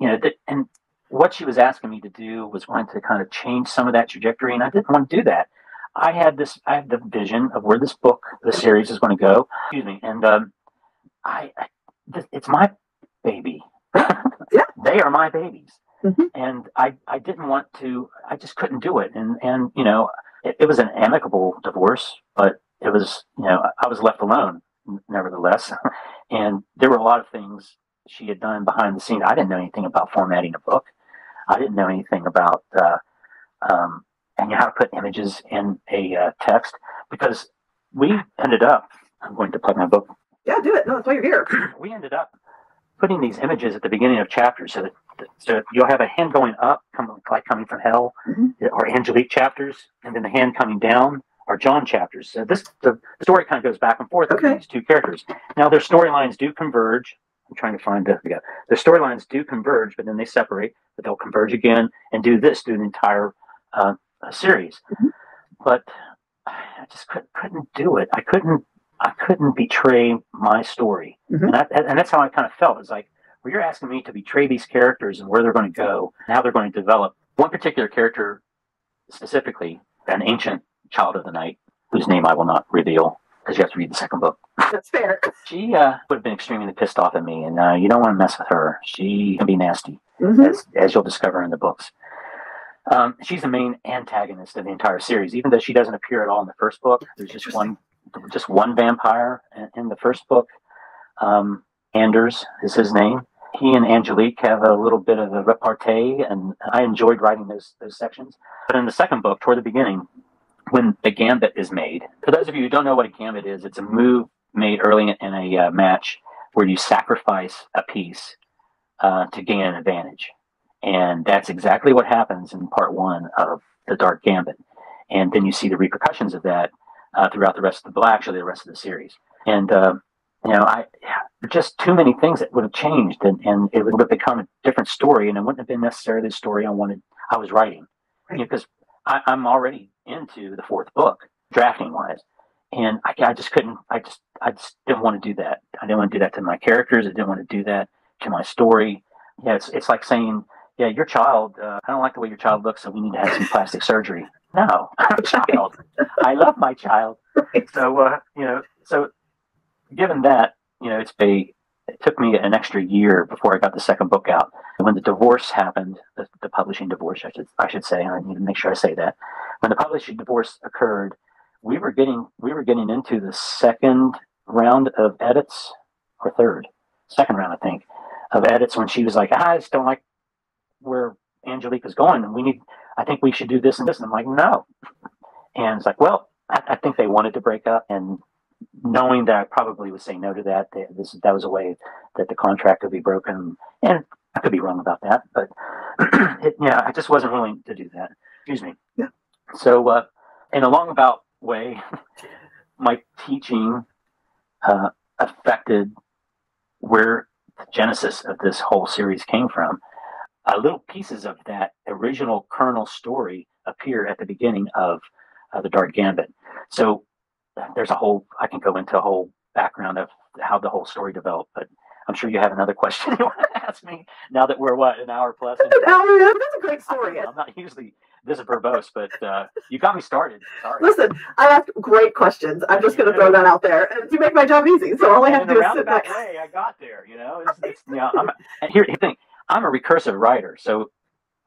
and what she was asking me to do was going to kind of change some of that trajectory, and I didn't want to do that. I had the vision of where this book, the series, is going to go. Excuse me, and it's my baby. Yeah. They are my babies. Mm-hmm. And I didn't want to, I just couldn't do it. And it was an amicable divorce, but it was, I was left alone nevertheless. And there were a lot of things she had done behind the scenes. I didn't know anything about formatting a book. I didn't know anything about, and how to put images in a text, because we ended up, I'm going to plug my book. Yeah, do it. No, that's why you're here. We ended up putting these images at the beginning of chapters, so you'll have a hand going up, coming from hell, or Angelique chapters, and then the hand coming down are John chapters. So the story kind of goes back and forth between these two characters. Now their storylines do converge. I'm trying to find the storylines do converge, but then they separate, but they'll converge again and do the entire series. Mm-hmm. But I just couldn't do it. I couldn't betray my story. Mm-hmm. And that's how I kind of felt. It's like, well, you're asking me to betray these characters and where they're going to go and how they're going to develop. One particular character, specifically, an ancient child of the night, whose name I will not reveal because you have to read the second book. That's fair. She would have been extremely pissed off at me, and you don't want to mess with her. She can be nasty, as you'll discover in the books. She's the main antagonist of the entire series, even though she doesn't appear at all in the first book. There's just one vampire in the first book. Anders is his name. He and Angelique have a little bit of a repartee, and I enjoyed writing those sections. But in the second book, toward the beginning, when the gambit is made, for those of you who don't know what a gambit is, it's a move made early in a match where you sacrifice a piece to gain an advantage. And that's exactly what happens in part one of the Dark Gambit. And then you see the repercussions of that throughout the rest of the rest of the series. And just too many things that would have changed, and it would have become a different story, and it wouldn't have been necessarily the story I was writing. Because I'm already into the fourth book, drafting wise, and I just couldn't. I just didn't want to do that. I didn't want to do that to my characters. I didn't want to do that to my story. Yeah, it's like saying, yeah, your child, I don't like the way your child looks, so we need to have some plastic surgery. No, I'm a child. I love my child. So, so given that, it took me an extra year before I got the second book out. And when the divorce happened, the publishing divorce, I should say, I need to make sure I say that. When the publishing divorce occurred, we were getting into the second round of edits, or second round, I think, of edits, when she was like, I just don't like where Angelique is going, and I think we should do this and this. And I'm like, no. And it's like, well, I think they wanted to break up, and knowing that I probably would say no to that, that was a way that the contract could be broken. And I could be wrong about that, but I just wasn't willing to do that. Excuse me. Yeah. So, in a long way, my teaching affected where the genesis of this whole series came from. Little pieces of that original kernel story appear at the beginning of the Dark Gambit. So there's I can go into a whole background of how the whole story developed, but I'm sure you have another question you want to ask me now that we're, an hour plus? An hour, that's a great story. I'm not usually this verbose, but you got me started. Sorry. Listen, I ask great questions. I'm just going to throw that out there. And you make my job easy, so all I have to do is sit back. Way I got there, and here's the thing. I'm a recursive writer, so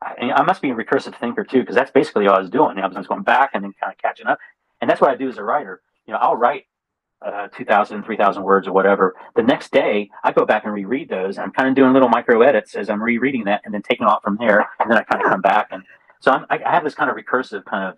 I must be a recursive thinker too, because that's basically all I was doing. I was going back and then kind of catching up, and that's what I do as a writer. I'll write 2,000, 3,000 words or whatever. The next day, I go back and reread those. I'm kind of doing little micro edits as I'm rereading that, and then taking off from there, and then I kind of come back, and so I have this kind of recursive kind of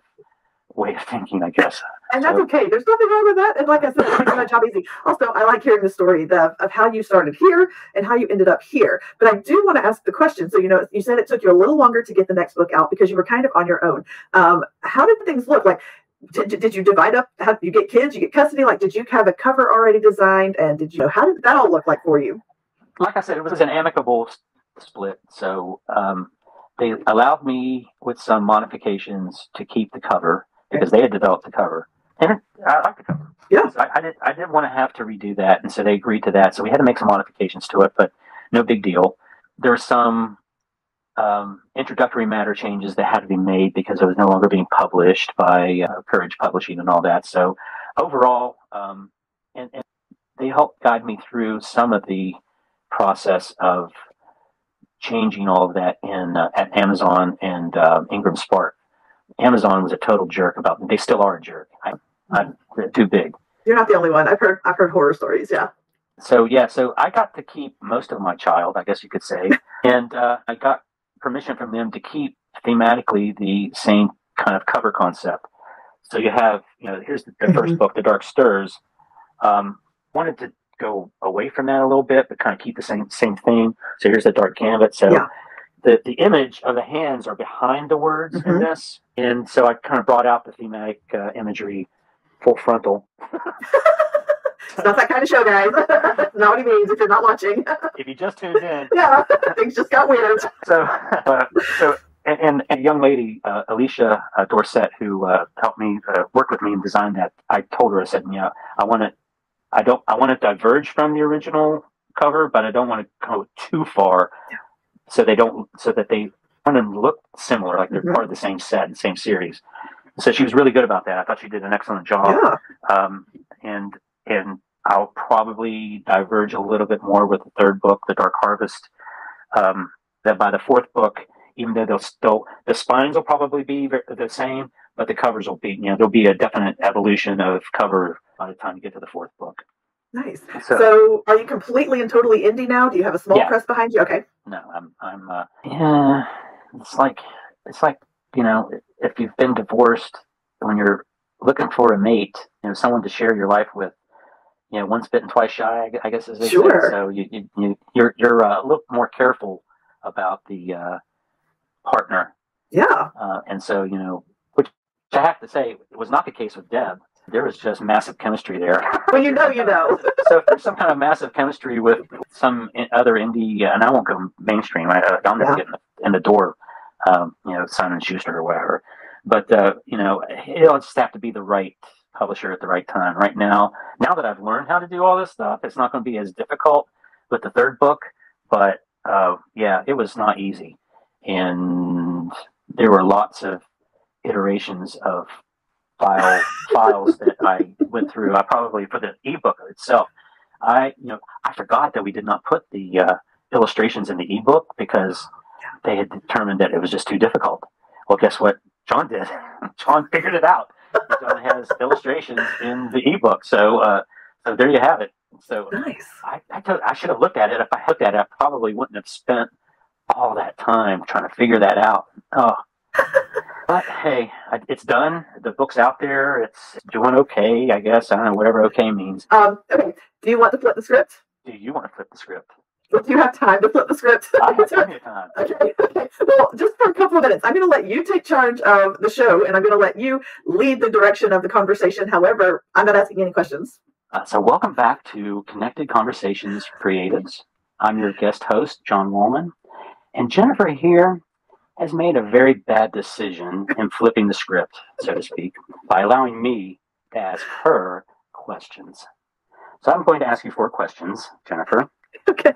way of thinking, I guess. And that's okay. There's nothing wrong with that. And like I said, it makes my job easy. Also, I like hearing the story of how you started here and how you ended up here. But I do want to ask the question. So, you said it took you a little longer to get the next book out because you were kind of on your own. How did things look? Like, did you divide up? How you get kids? You get custody? Like, did you have a cover already designed? And how did that all look like for you? Like I said, it was an amicable split. So they allowed me with some modifications to keep the cover because they had developed the cover. And I like the cover. Yeah. So I didn't want to have to redo that. And so they agreed to that. So we had to make some modifications to it, but no big deal. There were some introductory matter changes that had to be made because it was no longer being published by Courage Publishing and all that. So overall, and they helped guide me through some of the process of changing all of that at Amazon and Ingram Spark. Amazon was a total jerk about me. They still are a jerk. I'm too big. You're not the only one. I've heard horror stories. Yeah. So I got to keep most of my child, I guess you could say, and I got permission from them to keep thematically the same kind of cover concept. So you have, here's the first book, The Dark Stirs. Wanted to go away from that a little bit, but kind of keep the same theme. So here's the Dark Gambit. So the image of the hands are behind the words in this, and so I kind of brought out the thematic imagery full frontal. It's not that kind of show, guys. Not what he means if you're not watching. If you just tuned in. Yeah, things just got weird. So a young lady, Alicia Dorset, who helped me work with me and design that, I told her, I said, I want to diverge from the original cover, but I don't want to go too far, so that they want to look similar, like they're part of the same set and same series. So she was really good about that. I thought she did an excellent job. Yeah. And I'll probably diverge a little bit more with the third book, The Dark Harvest. That by the fourth book, even though the spines will probably be the same, but the covers will be, there'll be a definite evolution of cover by the time you get to the fourth book. Nice. So are you completely and totally indie now? Do you have a small press behind you? Okay. No, I'm it's like, if you've been divorced, when you're looking for a mate, someone to share your life with, once bitten, twice shy, I guess as they say. So you're a little more careful about the partner. Yeah. And so, which I have to say, it was not the case with Deb. There was just massive chemistry there. Well, you know. So if there's some kind of massive chemistry with some other indie, and I won't go mainstream, right? I'll never get in the door, Simon & Schuster or whatever. But, it'll just have to be the right publisher at the right time. Right now that I've learned how to do all this stuff, it's not going to be as difficult with the third book. But, it was not easy. And there were lots of iterations of files that I went through. I probably, for the ebook itself, I forgot that we did not put the illustrations in the ebook because they had determined that it was just too difficult. Well, guess what John did? John figured it out. John has illustrations in the ebook. So there you have it. So nice. I should have looked at it. If I looked at it, I probably wouldn't have spent all that time trying to figure that out. Oh. But hey, it's done. The book's out there. It's doing okay, I guess. I don't know, whatever okay means. Okay. Do you want to flip the script? Do you want to flip the script? Do you have time to flip the script? I have plenty of time. Okay. Well, just for a couple of minutes, I'm going to let you take charge of the show, and I'm going to let you lead the direction of the conversation. However, I'm not asking any questions. So welcome back to Connected Conversations Creatives. I'm your guest host, John Wallman. And Jennifer here has made a very bad decision in flipping the script, so to speak, by allowing me to ask her questions. So I'm going to ask you 4 questions, Jennifer. Okay.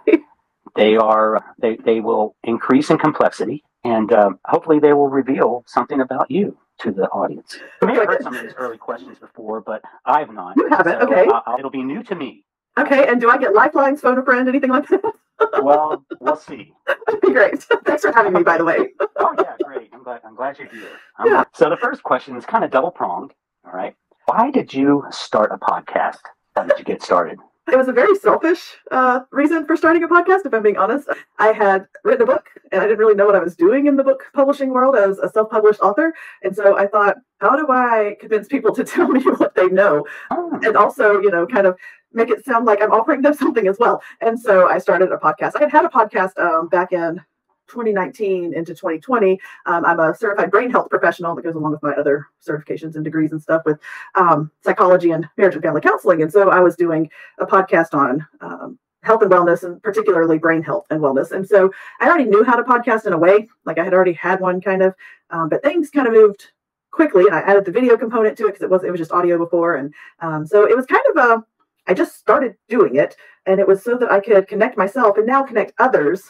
They will increase in complexity, and hopefully they will reveal something about you to the audience. You may have heard some of these early questions before, but I've not. You haven't, so okay. It'll be new to me. Okay, and do I get lifelines, phone a friend, anything like that? Well, we'll see. That'd be great. Thanks for having me, by the way. Oh, yeah, great. I'm glad you're here. So the first question is kind of double-pronged, all right? Why did you start a podcast? How did you get started? It was a very selfish reason for starting a podcast, if I'm being honest. I had written a book, and I didn't really know what I was doing in the book publishing world as a self-published author. And so I thought, how do I convince people to tell me what they know? And also, kind of make it sound like I'm offering them something as well. And so I started a podcast. I had a podcast back in 2019 into 2020. I'm a certified brain health professional that goes along with my other certifications and degrees and stuff with psychology and marriage and family counseling. And so I was doing a podcast on health and wellness, and particularly brain health and wellness. And so I already knew how to podcast in a way, like I had already had one kind of, but things kind of moved quickly. And I added the video component to it because it was just audio before. And so it was kind of I just started doing it, and it was so that I could connect myself and now connect others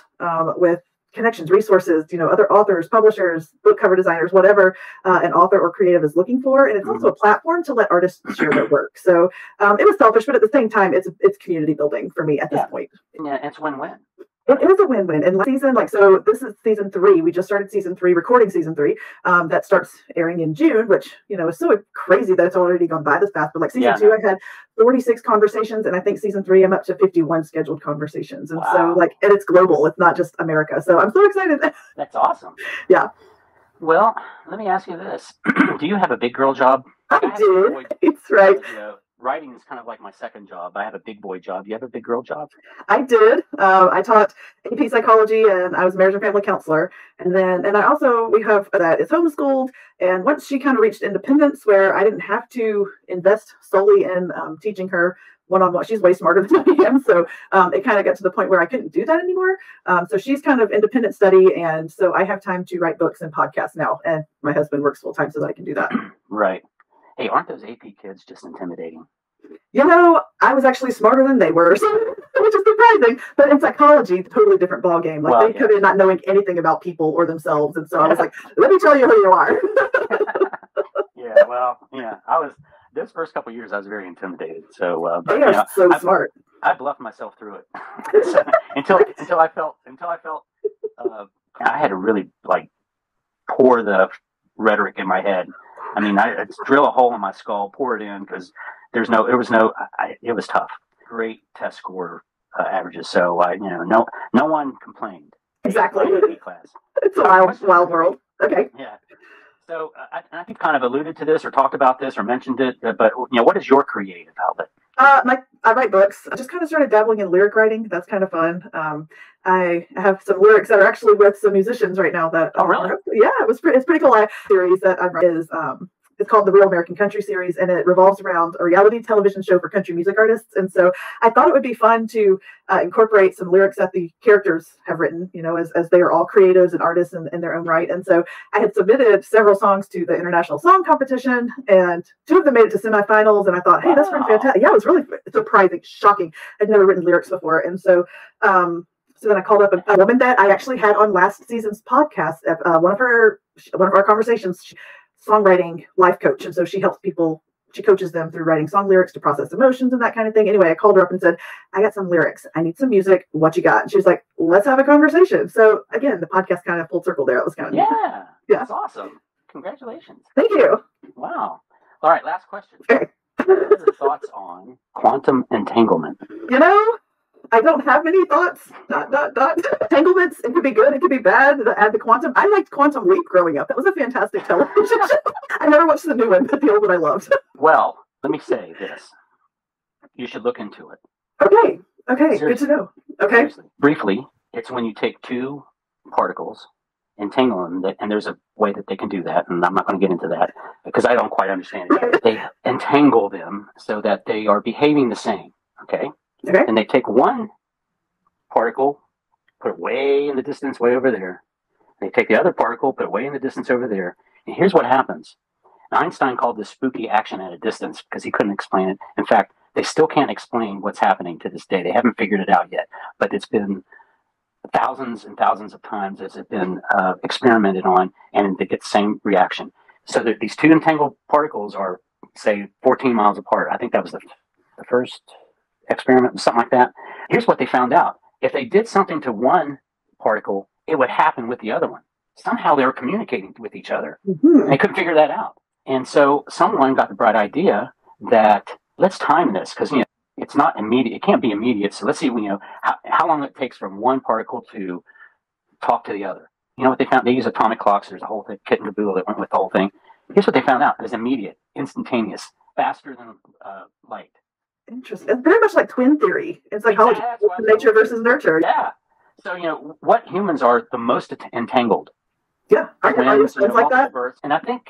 with connections, resources, other authors, publishers, book cover designers, whatever an author or creative is looking for. And it's also a platform to let artists share their work. So it was selfish, but at the same time, it's community building for me at this point. Yeah, it's win-win. It is a win-win. And season, so this is season 3. We just started season 3, recording season 3. That starts airing in June, which, is so crazy that it's already gone by this fast. But season 2, I had 46 conversations, and I think season 3, I'm up to 51 scheduled conversations. And so and it's global. It's not just America. So I'm so excited. That's awesome. Yeah. Well, let me ask you this. Do you have a big girl job? I do. It's right. Writing is kind of like my second job. I have a big boy job. Do you have a big girl job? I did. I taught AP psychology, and I was a marriage and family counselor. And we have that is homeschooled. And once she kind of reached independence where I didn't have to invest solely in teaching her one-on-one, she's way smarter than I am. So it kind of got to the point where I couldn't do that anymore. So she's kind of independent study. And so I have time to write books and podcasts now. And my husband works full time so that I can do that. Right. Hey, aren't those AP kids just intimidating? I was actually smarter than they were, which is surprising. But in psychology, totally different ballgame. They come in not knowing anything about people or themselves. And so I was like, let me tell you who you are. Those first couple of years, I was very intimidated. So they are so smart. I bluffed myself through it so, until I felt I had to really pour the rhetoric in my head. I mean, I drill a hole in my skull, pour it in, because it was tough. Great test score averages. So no one complained. Exactly. Class. It's a wild world. Okay. Yeah. So I think you kind of alluded to this or talked about this or mentioned it, but what is your creative outlet? I write books. I just kind of started dabbling in lyric writing. That's kind of fun. I have some lyrics that are actually with some musicians right now. That really? Yeah, it's pretty cool. Series that I'm writing is it's called the Real American Country Series, and it revolves around a reality television show for country music artists. And so I thought it would be fun to incorporate some lyrics that the characters have written, as they are all creatives and artists in their own right. And so I had submitted several songs to the International Song Competition, and 2 of them made it to semifinals. And I thought, hey, that's pretty fantastic. Yeah, it was really surprising, shocking. I'd never written lyrics before. And so then I called up a woman that I actually had on last season's podcast. One of our conversations, songwriting life coach. And so she helps people, she coaches them through writing song lyrics to process emotions and that kind of thing. Anyway, I called her up and said, I got some lyrics. I need some music. What you got? And she was like, let's have a conversation. So again, the podcast kind of full circle there. It was kind of neat. That's awesome. Congratulations. Thank you. Wow. All right. Last question. Okay. What are your thoughts on quantum entanglement? I don't have many thoughts. Entanglements, it could be good, it could be bad. Add the quantum. I liked Quantum Leap growing up. That was a fantastic television show. I never watched the new one, but the old one I loved. Well, let me say this. You should look into it. Okay. Okay. Seriously. Good to know. Okay. Seriously. Briefly, it's when you take two particles, entangle them, and there's a way that they can do that, and I'm not going to get into that because I don't quite understand it yet. They entangle them so that they are behaving the same. Okay. Okay. And they take one particle, put it way in the distance, way over there. They take the other particle, put it way in the distance over there. And here's what happens. Einstein called this spooky action at a distance because he couldn't explain it. In fact, they still can't explain what's happening to this day. They haven't figured it out yet. But it's been thousands and thousands of times as it's been experimented on, and they get the same reaction. So that these two entangled particles are, say, 14 miles apart. I think that was the first experiment, something like that. Here's what they found out. If they did something to one particle, it would happen with the other one. Somehow they were communicating with each other. Mm-hmm. And they couldn't figure that out. And so someone got the bright idea that let's time this because, it's not immediate. It can't be immediate. So let's see, how long it takes from one particle to talk to the other. You know what they found? They use atomic clocks. There's a whole thing, kit and caboodle that went with the whole thing. Here's what they found out. It was immediate, instantaneous, faster than light. Interesting. It's very much like twin theory. It's like nature versus nurture. Yeah. So, what humans are the most entangled? Yeah. Twins, like that. Births. And I think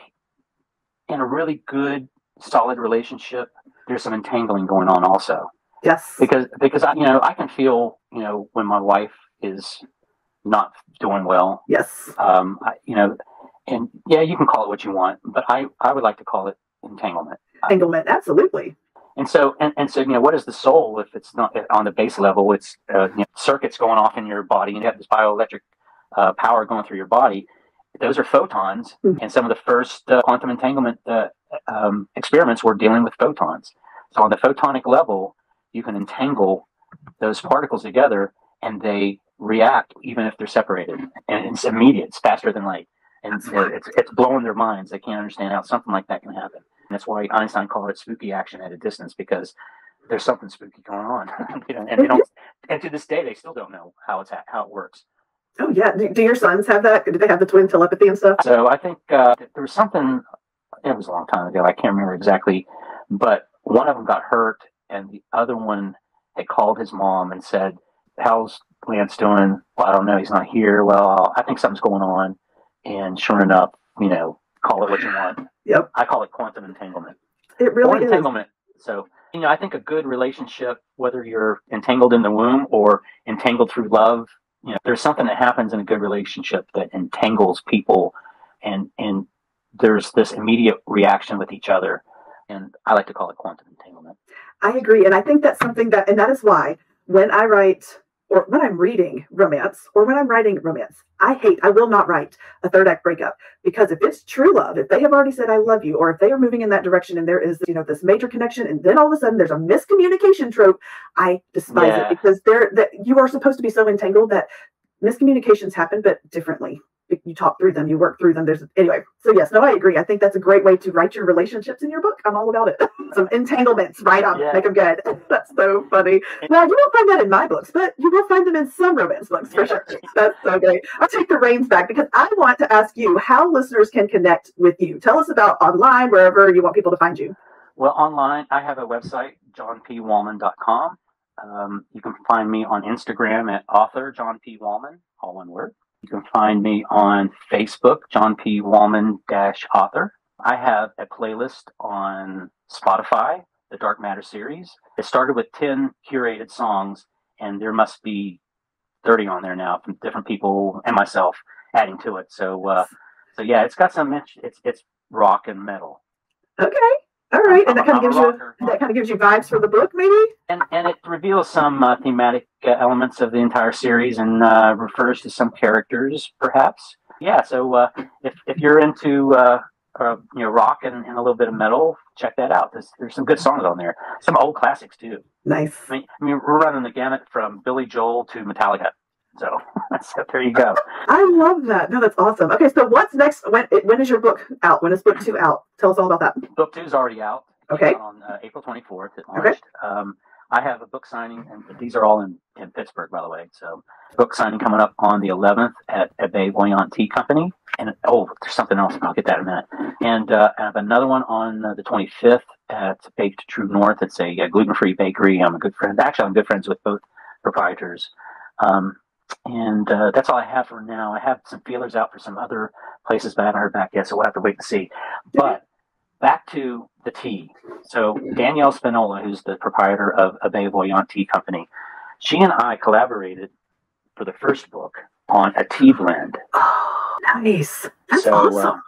in a really good, solid relationship, there's some entangling going on also. Yes. Because I can feel, when my wife is not doing well. Yes. And yeah, you can call it what you want, but I would like to call it entanglement. Entanglement, absolutely. And so, what is the soul if it's not on the base level? It's circuits going off in your body, and you have this bioelectric power going through your body. Those are photons, and some of the first quantum entanglement experiments were dealing with photons. So on the photonic level, you can entangle those particles together, and they react even if they're separated. And it's immediate; it's faster than light, and it's blowing their minds. They can't understand how something like that can happen. And that's why Einstein called it spooky action at a distance, because there's something spooky going on. And they don't. And to this day, they still don't know how it works. Oh yeah. Do your sons have that? Do they have the twin telepathy and stuff? So I think there was something. It was a long time ago. I can't remember exactly, but one of them got hurt, and the other one had called his mom and said, "How's Lance doing?" "Well, I don't know. He's not here." "Well, I think something's going on." And sure enough, call it what you want. Yep. I call it quantum entanglement. It really is. Entanglement. So, I think a good relationship, whether you're entangled in the womb or entangled through love, there's something that happens in a good relationship that entangles people, and there's this immediate reaction with each other. And I like to call it quantum entanglement. I agree. And I think that's something and that is why when I write, or when I'm reading romance, or when I'm writing romance, I will not write a third act breakup, because if it's true love, if they have already said I love you, or if they are moving in that direction and there is, this major connection, and then all of a sudden there's a miscommunication trope, I despise it, because you are supposed to be so entangled that miscommunications happen, but differently. You talk through them, you work through them. Anyway. So yes, no, I agree. I think that's a great way to write your relationships in your book. I'm all about it. Some entanglements, right on, make them good. That's so funny. Well, you won't find that in my books, but you will find them in some romance books for sure. That's so great. I'll take the reins back because I want to ask you how listeners can connect with you. Tell us about online, wherever you want people to find you. Well, online, I have a website, johnpwallman.com. You can find me on Instagram at author John P. Wallman, all one word. You can find me on Facebook, John P. Wallman-author. I have a playlist on Spotify, the Dark Matter series. It started with 10 curated songs, and there must be 30 on there now from different people and myself adding to it. So yeah, it's got some. It's rock and metal. Okay. All right, and that kind of gives you vibes for the book, maybe. And it reveals some thematic elements of the entire series, and refers to some characters, perhaps. Yeah. So if you're into rock and a little bit of metal, check that out. There's some good songs on there. Some old classics too. Nice. I mean, we're running the gamut from Billy Joel to Metallica. So there you go. I love that. No, that's awesome. Okay, so what's next? When is your book out? When is book 2 out? Tell us all about that. Book 2 is already out. Okay. On April 24th, it launched. Okay. I have a book signing, and these are all in Pittsburgh, by the way. So, book signing coming up on the 11th at Abeille Voyante Tea Company. And there's something else. I'll get that in a minute. And I have another one on the 25th at Baked True North. It's a gluten-free bakery. I'm good friends with both proprietors. And that's all I have for now. I have some feelers out for some other places, but I haven't heard back yet, so we'll have to wait and see. But back to the tea. So Danielle Spinola, who's the proprietor of Abeille Voyante Tea Company, she and I collaborated for the first book on a tea blend. Oh, nice. That's awesome.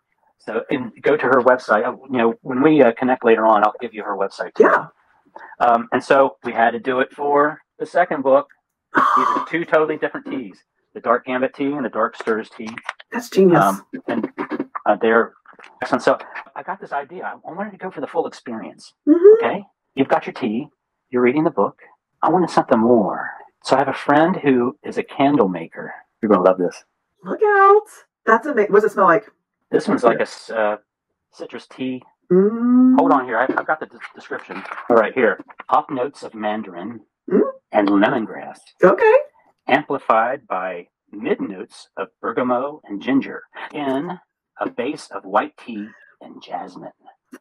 Go to her website. When we connect later on, I'll give you her website too. Yeah. And so we had to do it for the second book. These are two totally different teas: the dark gambit tea and the dark stirs tea. That's genius. And they're excellent. So I got this idea. I wanted to go for the full experience. Mm-hmm. Okay, you've got your tea. You're reading the book. I wanted something more. So I have a friend who is a candle maker. You're going to love this. Look out. That's amazing. What does it smell like? This one's like a citrus tea. Mm. Hold on here. I've got the description. All right, here. Hop notes of mandarin and lemongrass. Okay. Amplified by mid notes of bergamot and ginger in a base of white tea and jasmine.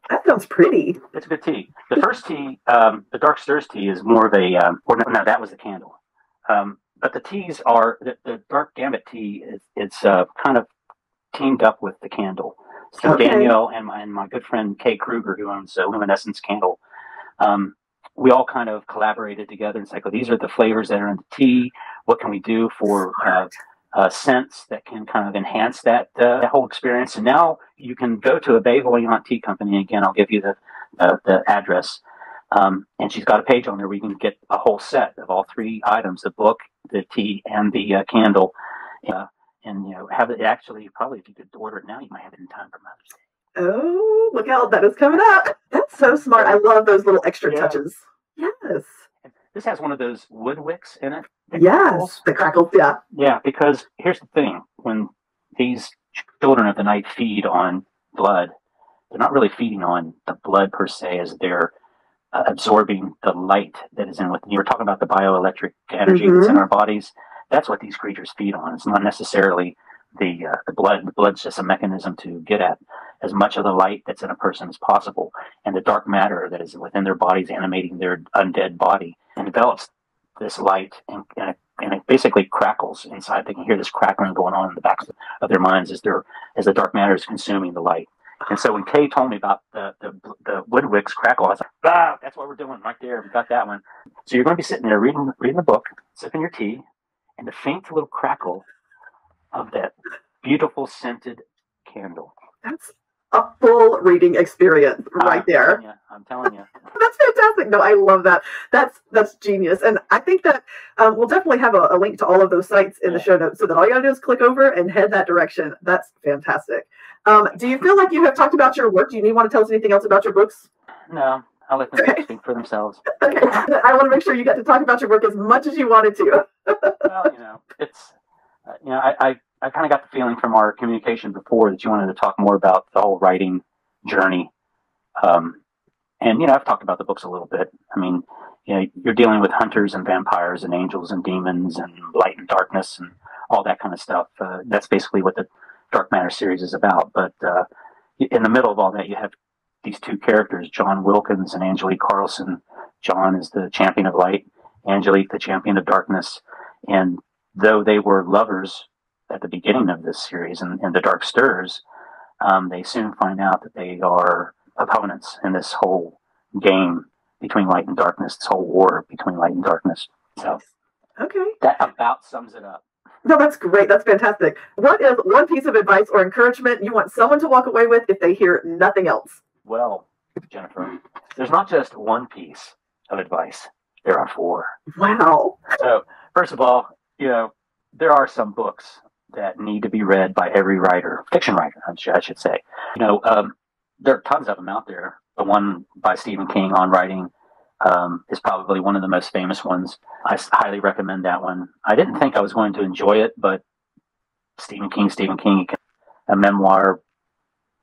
That sounds pretty. It's a good tea. The first tea, the dark stirs tea, is more of a, no, that was the candle. But the teas are, the dark gambit tea, it's kind of teamed up with the candle. So Okay. Danielle and my good friend Kay Krueger, who owns Luminescence Candle, we all kind of collaborated together and said, these are the flavors that are in the tea. What can we do for scents that can kind of enhance that whole experience? And now you can go to Abeille Voyante Tea Company. Again, I'll give you the address. And she's got a page on there where you can get a whole set of all three items: the book, the tea, and the candle. And have it actually, probably if you could order it now, you might have it in time for Mother's Day. Oh, look out. That is coming up. That's so smart. I love those little extra touches. Yes. This has one of those wood wicks in it. Yes. The crackles, yeah. Yeah, because here's the thing. When these children of the night feed on blood, they're not really feeding on the blood per se, as they're absorbing the light that is in what you were talking about, the bioelectric energy that's in our bodies. That's what these creatures feed on. It's not necessarily the blood. The blood's just a mechanism to get at as much of the light that's in a person as possible. And the dark matter that is within their bodies, animating their undead body, and develops this light, and it basically crackles inside. They can hear this crackling going on in the backs of their minds as the dark matter is consuming the light. And so when Kay told me about the wood wicks crackle, I was like, that's what we're doing right there. We got that one. So you're going to be sitting there reading the book, sipping your tea, and the faint little crackle of that beautiful scented candle. That's a full reading experience right there. I'm telling you. That's fantastic. No, I love that. That's genius. And I think that we'll definitely have a link to all of those sites in the show notes, so that all you gotta do is click over and head that direction. That's fantastic. Do you feel like you have talked about your work? Do you want to tell us anything else about your books? No, I'll let them speak for themselves. Okay. I want to make sure you got to talk about your work as much as you wanted to. Well, it's, I kind of got the feeling from our communication before that you wanted to talk more about the whole writing journey. And, I've talked about the books a little bit. I mean, you're dealing with hunters and vampires and angels and demons and light and darkness and all that kind of stuff. That's basically what the Dark Matter series is about. But in the middle of all that, you have these two characters, John Wilkins and Angelique Carlson. John is the champion of light, Angelique the champion of darkness. And though they were lovers at the beginning of this series and the Dark Stirs, they soon find out that they are opponents in this whole game between light and darkness, this whole war between light and darkness. So that about sums it up. No, that's great. That's fantastic. What is one piece of advice or encouragement you want someone to walk away with if they hear nothing else? Well, Jennifer, there's not just one piece of advice. There are four. Wow. So, first of all, there are some books that need to be read by every writer, fiction writer, I should say. There are tons of them out there. The one by Stephen King on writing is probably one of the most famous ones. I highly recommend that one. I didn't think I was going to enjoy it, but Stephen King, a memoir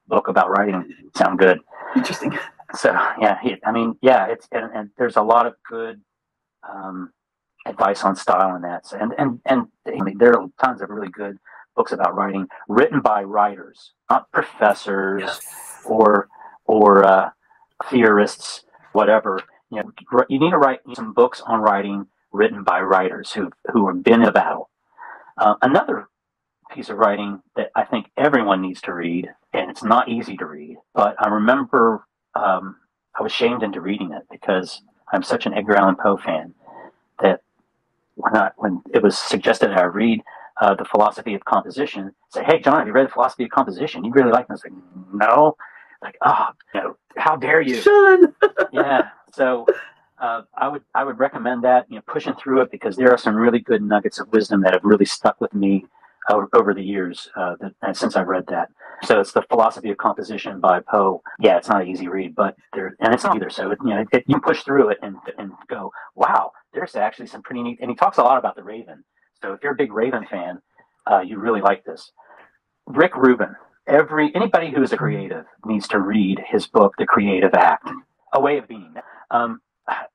book about writing, sound good. Interesting. So, it's and there's a lot of good advice on style and that. And I mean, there are tons of really good books about writing written by writers, not professors or theorists, whatever. You know, you need to write some books on writing written by writers who have been in a battle. Another piece of writing that I think everyone needs to read, and it's not easy to read, but I remember I was shamed into reading it because I'm such an Edgar Allan Poe fan that when it was suggested that I read The Philosophy of Composition, say, "Hey, John, have you read The Philosophy of Composition? You really like it?" I was like, "No." Like, oh, you know, how dare you? Sean. Yeah. So I would recommend that, you know, pushing through it, because there are some really good nuggets of wisdom that have really stuck with me over the years since I've read that. So it's The Philosophy of Composition by Poe. Yeah, it's not an easy read, but and it's not either. So you push through it and go, wow, there's actually some pretty neat. And he talks a lot about the Raven. So if you're a big Raven fan, you really like this. Rick Rubin. Anybody who is a creative needs to read his book, The Creative Act, A Way of Being.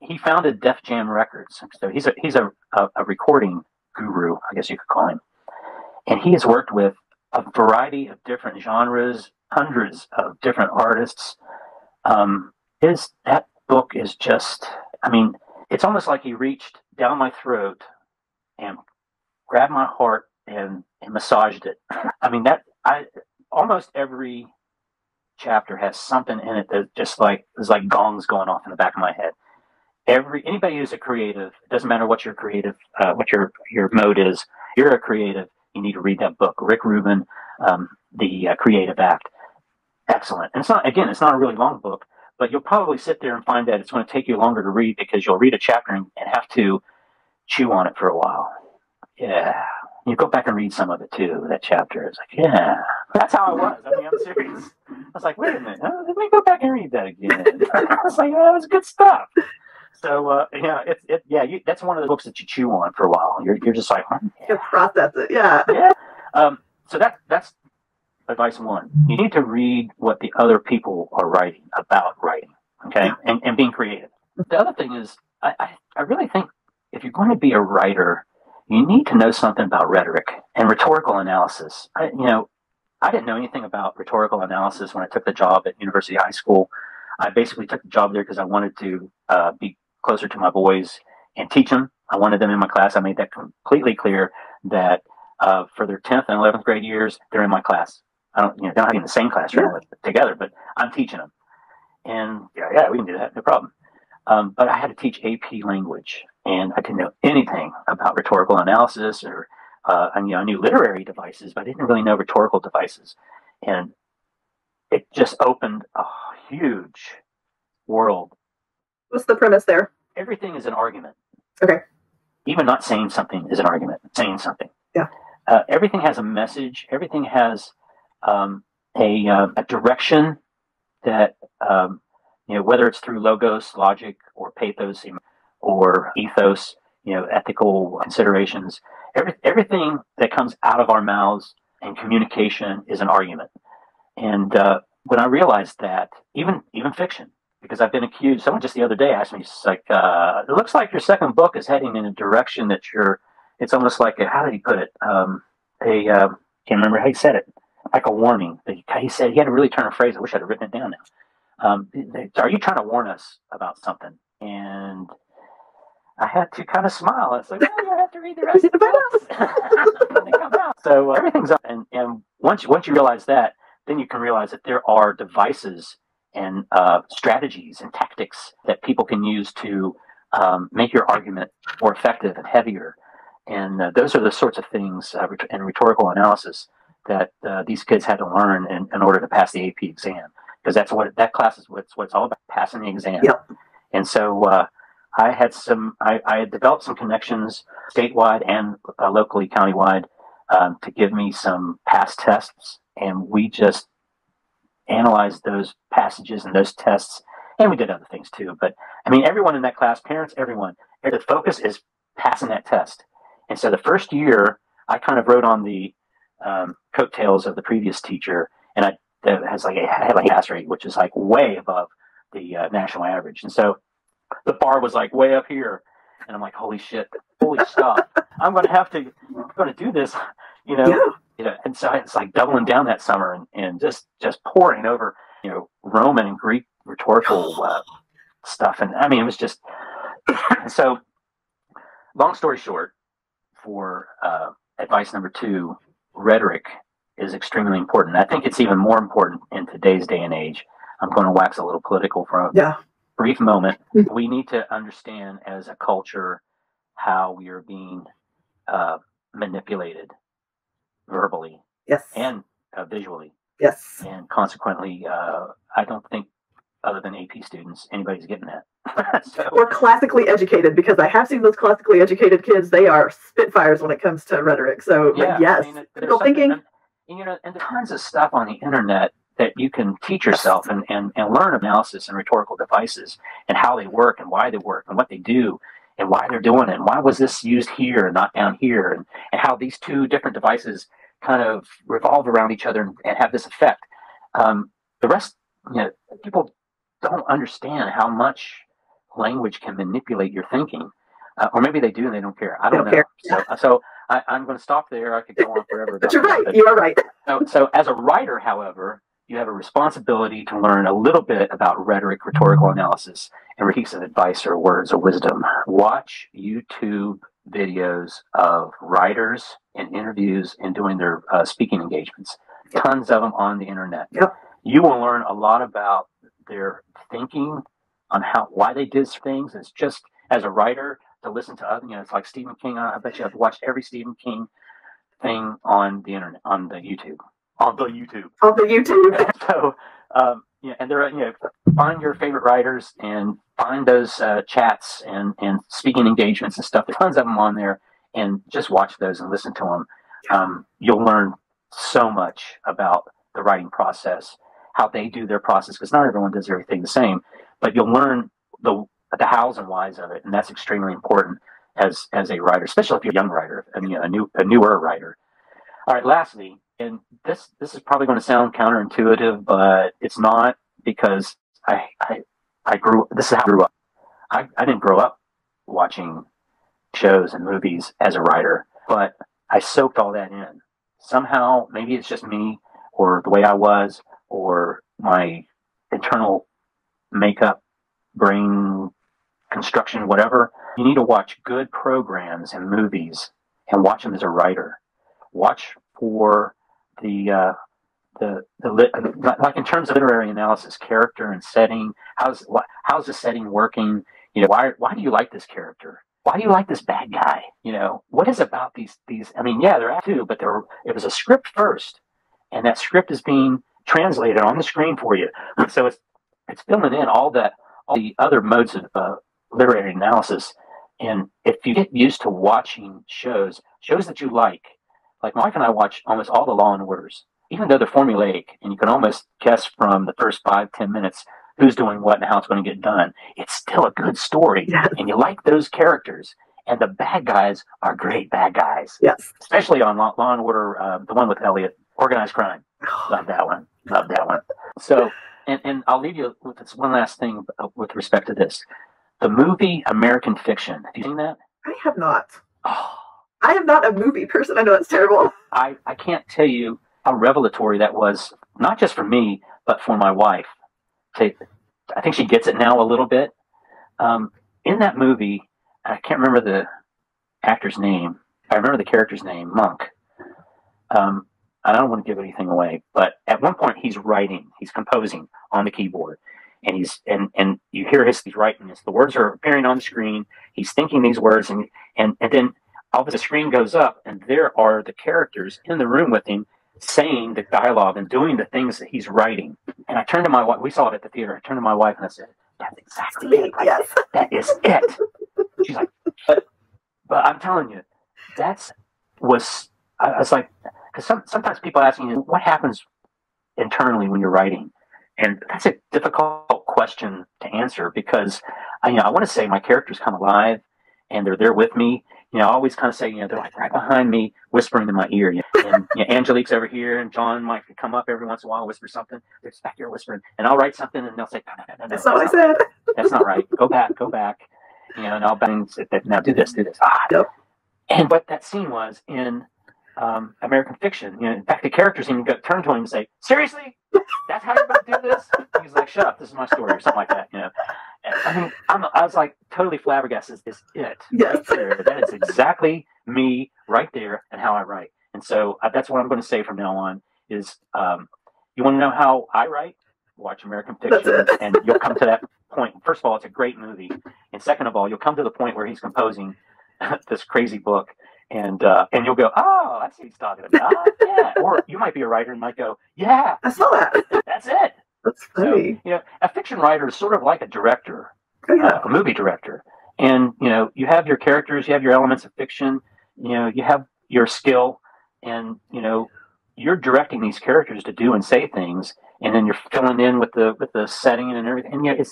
He founded Def Jam Records, so he's a recording guru, I guess you could call him, and he has worked with a variety of different genres, hundreds of different artists. That book is just, I mean, it's almost like he reached down my throat and grabbed my heart and massaged it. I mean, almost every chapter has something in it that just like is like gongs going off in the back of my head. Anybody who's a creative, it doesn't matter what your creative, what your mode is. You're a creative. You need to read that book, Rick Rubin, The Creative Act. Excellent. And it's not a really long book, but you'll probably sit there and find that it's going to take you longer to read because you'll read a chapter and have to chew on it for a while. Yeah. You go back and read some of it too, that chapter. It's like, yeah, that's how I was. I mean, I'm serious. I was like, wait a minute, let me go back and read that again. I was like, oh, that was good stuff. So, that's one of the books that you chew on for a while. You're just like, You process it, yeah. Yeah. So that's advice one. You need to read what the other people are writing about writing, okay, and being creative. The other thing is, I really think if you're going to be a writer, you need to know something about rhetoric and rhetorical analysis. I didn't know anything about rhetorical analysis when I took the job at University High School. I basically took the job there because I wanted to be closer to my boys and teach them. I wanted them in my class. I made that completely clear that for their 10th and 11th grade years, they're in my class. They're not in the same classroom together, but I'm teaching them. And yeah, we can do that, no problem. But I had to teach AP language, and I didn't know anything about rhetorical analysis or I knew literary devices, but I didn't really know rhetorical devices. And it just opened a huge world. What's the premise there? Everything is an argument. Okay. Even not saying something is an argument. Saying something. Yeah. Everything has a message. Everything has a direction that, whether it's through logos, logic, or pathos, or ethos, ethical considerations, everything that comes out of our mouths and communication is an argument. And when I realized that, even fiction, because I've been accused, someone just the other day asked me, it's like, it looks like your second book is heading in a direction that it's almost like how did he put it? Can't remember how he said it. Like a warning. He said, he had to really turn a phrase. I wish I'd have written it down now. Are you trying to warn us about something? And I had to kind of smile. It's like, I have to read the rest of the books when they come out. So everything's up. And once you realize that, then you can realize that there are devices and strategies and tactics that people can use to make your argument more effective and heavier. And those are the sorts of things in rhetorical analysis that these kids had to learn in order to pass the AP exam. Because that class is what it's all about, passing the exam. Yep. And so I had developed some connections statewide and locally, countywide, to give me some past tests. And we just analyzed those passages and those tests. And we did other things too. But I mean, everyone in that class, parents, everyone, the focus is passing that test. And so the first year, I kind of wrote on the coattails of the previous teacher, and I had a pass rate, which is like way above the national average. And so the bar was like way up here. And I'm like, holy shit, holy stuff. I'm going to do this, you know. Yeah. You know, and so it's like doubling down that summer and just pouring over, you know, Roman and Greek rhetorical stuff. And I mean, it was just, so long story short, for advice number 2, rhetoric is extremely important. I think it's even more important in today's day and age. I'm going to wax a little political for a brief moment. We need to understand as a culture how we are being manipulated verbally and visually. Yes. And consequently, I don't think, other than AP students, anybody's getting that. So, or classically educated, because I have seen those classically educated kids. They are spitfires when it comes to rhetoric. So yes, I mean, critical thinking. And, you know, and there's tons of stuff on the internet that you can teach yourself and learn analysis and rhetorical devices and how they work and why they work and what they do and why they're doing it and why was this used here and not down here, and how these two different devices kind of revolve around each other and have this effect. The rest, you know, people don't understand how much language can manipulate your thinking, or maybe they do and they don't care. I don't know. So I'm going to stop there. I could go on forever. But you're right. You are right. So as a writer, however, you have a responsibility to learn a little bit about rhetoric, rhetorical analysis, and a piece of advice or words of wisdom. Watch YouTube videos of writers and interviews and doing their speaking engagements. Tons of them on the internet. Yep. You will learn a lot about their thinking on why they did things. It's just, as a writer, to listen to other, you know, it's like Stephen King. I bet you I've watched every Stephen King thing on the internet, on the YouTube. So, yeah, and there are, you know, find your favorite writers and find those chats and speaking engagements and stuff. There's tons of them on there, and just watch those and listen to them. You'll learn so much about the writing process, how they do their process, because not everyone does everything the same, but you'll learn the hows and whys of it, and that's extremely important as a writer, especially if you're a young writer, I mean, a newer writer. All right, lastly, and this is probably going to sound counterintuitive, but it's not, because this is how I grew up. I didn't grow up watching shows and movies as a writer, but I soaked all that in. Somehow, maybe it's just me or the way I was or my internal makeup, brain construction, whatever. You need to watch good programs and movies and watch them as a writer. Watch for like in terms of literary analysis, character and setting. How's the setting working? You know, why do you like this character? Why do you like this bad guy? You know, what is about these? I mean, yeah, they're too, but it was a script first, and that script is being translated on the screen for you. So it's filling in all the other modes of literary analysis. And if you get used to watching shows that you like my wife and I watch almost all the Law and Orders, even though they're formulaic, and you can almost guess from the first 5-10 minutes who's doing what and how it's going to get done. It's still a good story, and you like those characters. And the bad guys are great bad guys. Yes, especially on Law and Order, the one with Elliot, Organized Crime. Love that one. So, and I'll leave you with this one last thing with respect to this. The movie American Fiction. Have you seen that? I have not. Oh. I am not a movie person. I know that's terrible. I can't tell you how revelatory that was, not just for me, but for my wife. I think she gets it now a little bit. In that movie, I can't remember the actor's name. I remember the character's name, Monk. I don't want to give anything away, but at one point he's composing on the keyboard, and and you hear he's writing this. The words are appearing on the screen. He's thinking these words, and then all of the screen goes up, and there are the characters in the room with him saying the dialogue and doing the things that he's writing. And I turned to my wife. We saw it at the theater. I turned to my wife and I said, "That's exactly it. Yes, that is it." She's like, "But I'm telling you, I was like, because sometimes people ask me, what happens internally when you're writing, and that's a difficult question to answer, because I want to say my characters come alive and they're there with me. I always kind of say, they're like right behind me, whispering in my ear. And Angelique's over here, and John might come up every once in a while, whisper something. They're just back here whispering, and I'll write something, and they'll say, "No, that's not what I said. That's not right. Go back." and I'll bang, now do this. Yep. And what that scene was in American Fiction, in fact, the characters even turn to him and say, "Seriously, that's how you're going to do this?" And he's like, "Shut up, this is my story," or something like that. And I mean, I was like totally flabbergasted. Is it Yes. right there? That is exactly me right there, and how I write. And so that's what I'm going to say from now on. Is you want to know how I write? Watch American Fiction, and you'll come to that point. First of all, it's a great movie, and second of all, you'll come to the point where he's composing this crazy book, and you'll go, "Oh, that's what he's talking about." Yeah. Or you might be a writer and might go, "Yeah, I saw that. That's it." That's funny. So, a fiction writer is sort of like a director, Oh, yeah. a movie director, and you have your characters, you have your elements of fiction, you have your skill, and you're directing these characters to do and say things, and then you're filling in with the setting and everything. And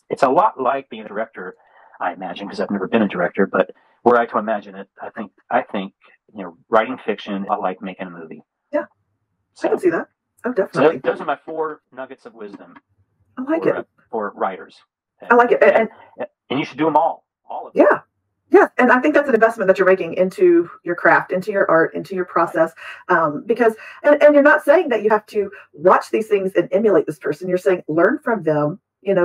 it's a lot like being a director, I imagine, because I've never been a director. But were I to imagine it, I think writing fiction a lot like making a movie. Yeah, so, I can see that. Oh, definitely. So those are my 4 nuggets of wisdom. I like it for writers. I like it, and you should do them all of them. Yeah. Yeah, and I think that's an investment that you're making into your craft, into your art, into your process, because, and you're not saying that you have to watch these things and emulate this person. You're saying learn from them,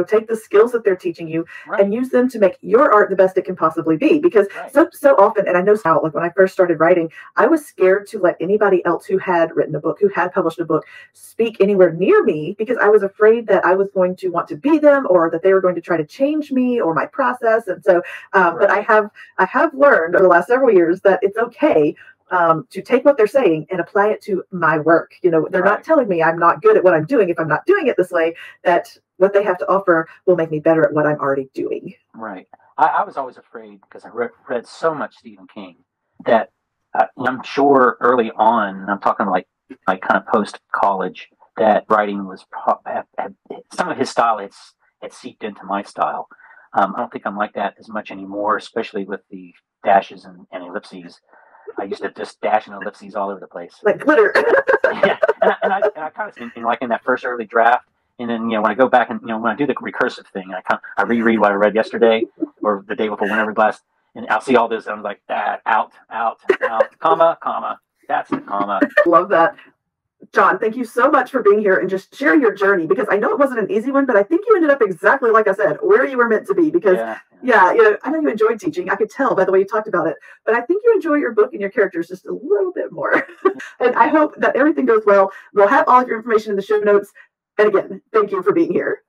take the skills that they're teaching you and use them to make your art the best it can possibly be. Because so often, and I know how, like when I first started writing, I was scared to let anybody else who had written a book, who had published a book, speak anywhere near me, because I was afraid that I was going to want to be them, or that they were going to try to change me or my process. And so, but I have learned over the last several years that it's okay to take what they're saying and apply it to my work. They're not telling me I'm not good at what I'm doing if I'm not doing it this way, that what they have to offer will make me better at what I'm already doing. Right. I was always afraid, because I read so much Stephen King, that I'm sure early on, I'm talking like kind of post-college, that writing was some of his style had seeped into my style. I don't think I'm like that as much anymore, especially with the dashes and ellipses. I used to just dash and ellipses all over the place, like glitter. Yeah, and I kind of think, like in that first early draft, and then when I go back and when I do the recursive thing, I reread what I read yesterday or the day before, whenever last, and I'll see all this, and I'm like, that out, comma, that's the comma. Love that. John, thank you so much for being here and just sharing your journey, because I know it wasn't an easy one, but I think you ended up exactly like I said, where you were meant to be. Because I know you enjoyed teaching. I could tell by the way you talked about it, but I think you enjoy your book and your characters just a little bit more. And I hope that everything goes well. We'll have all of your information in the show notes. And again, thank you for being here.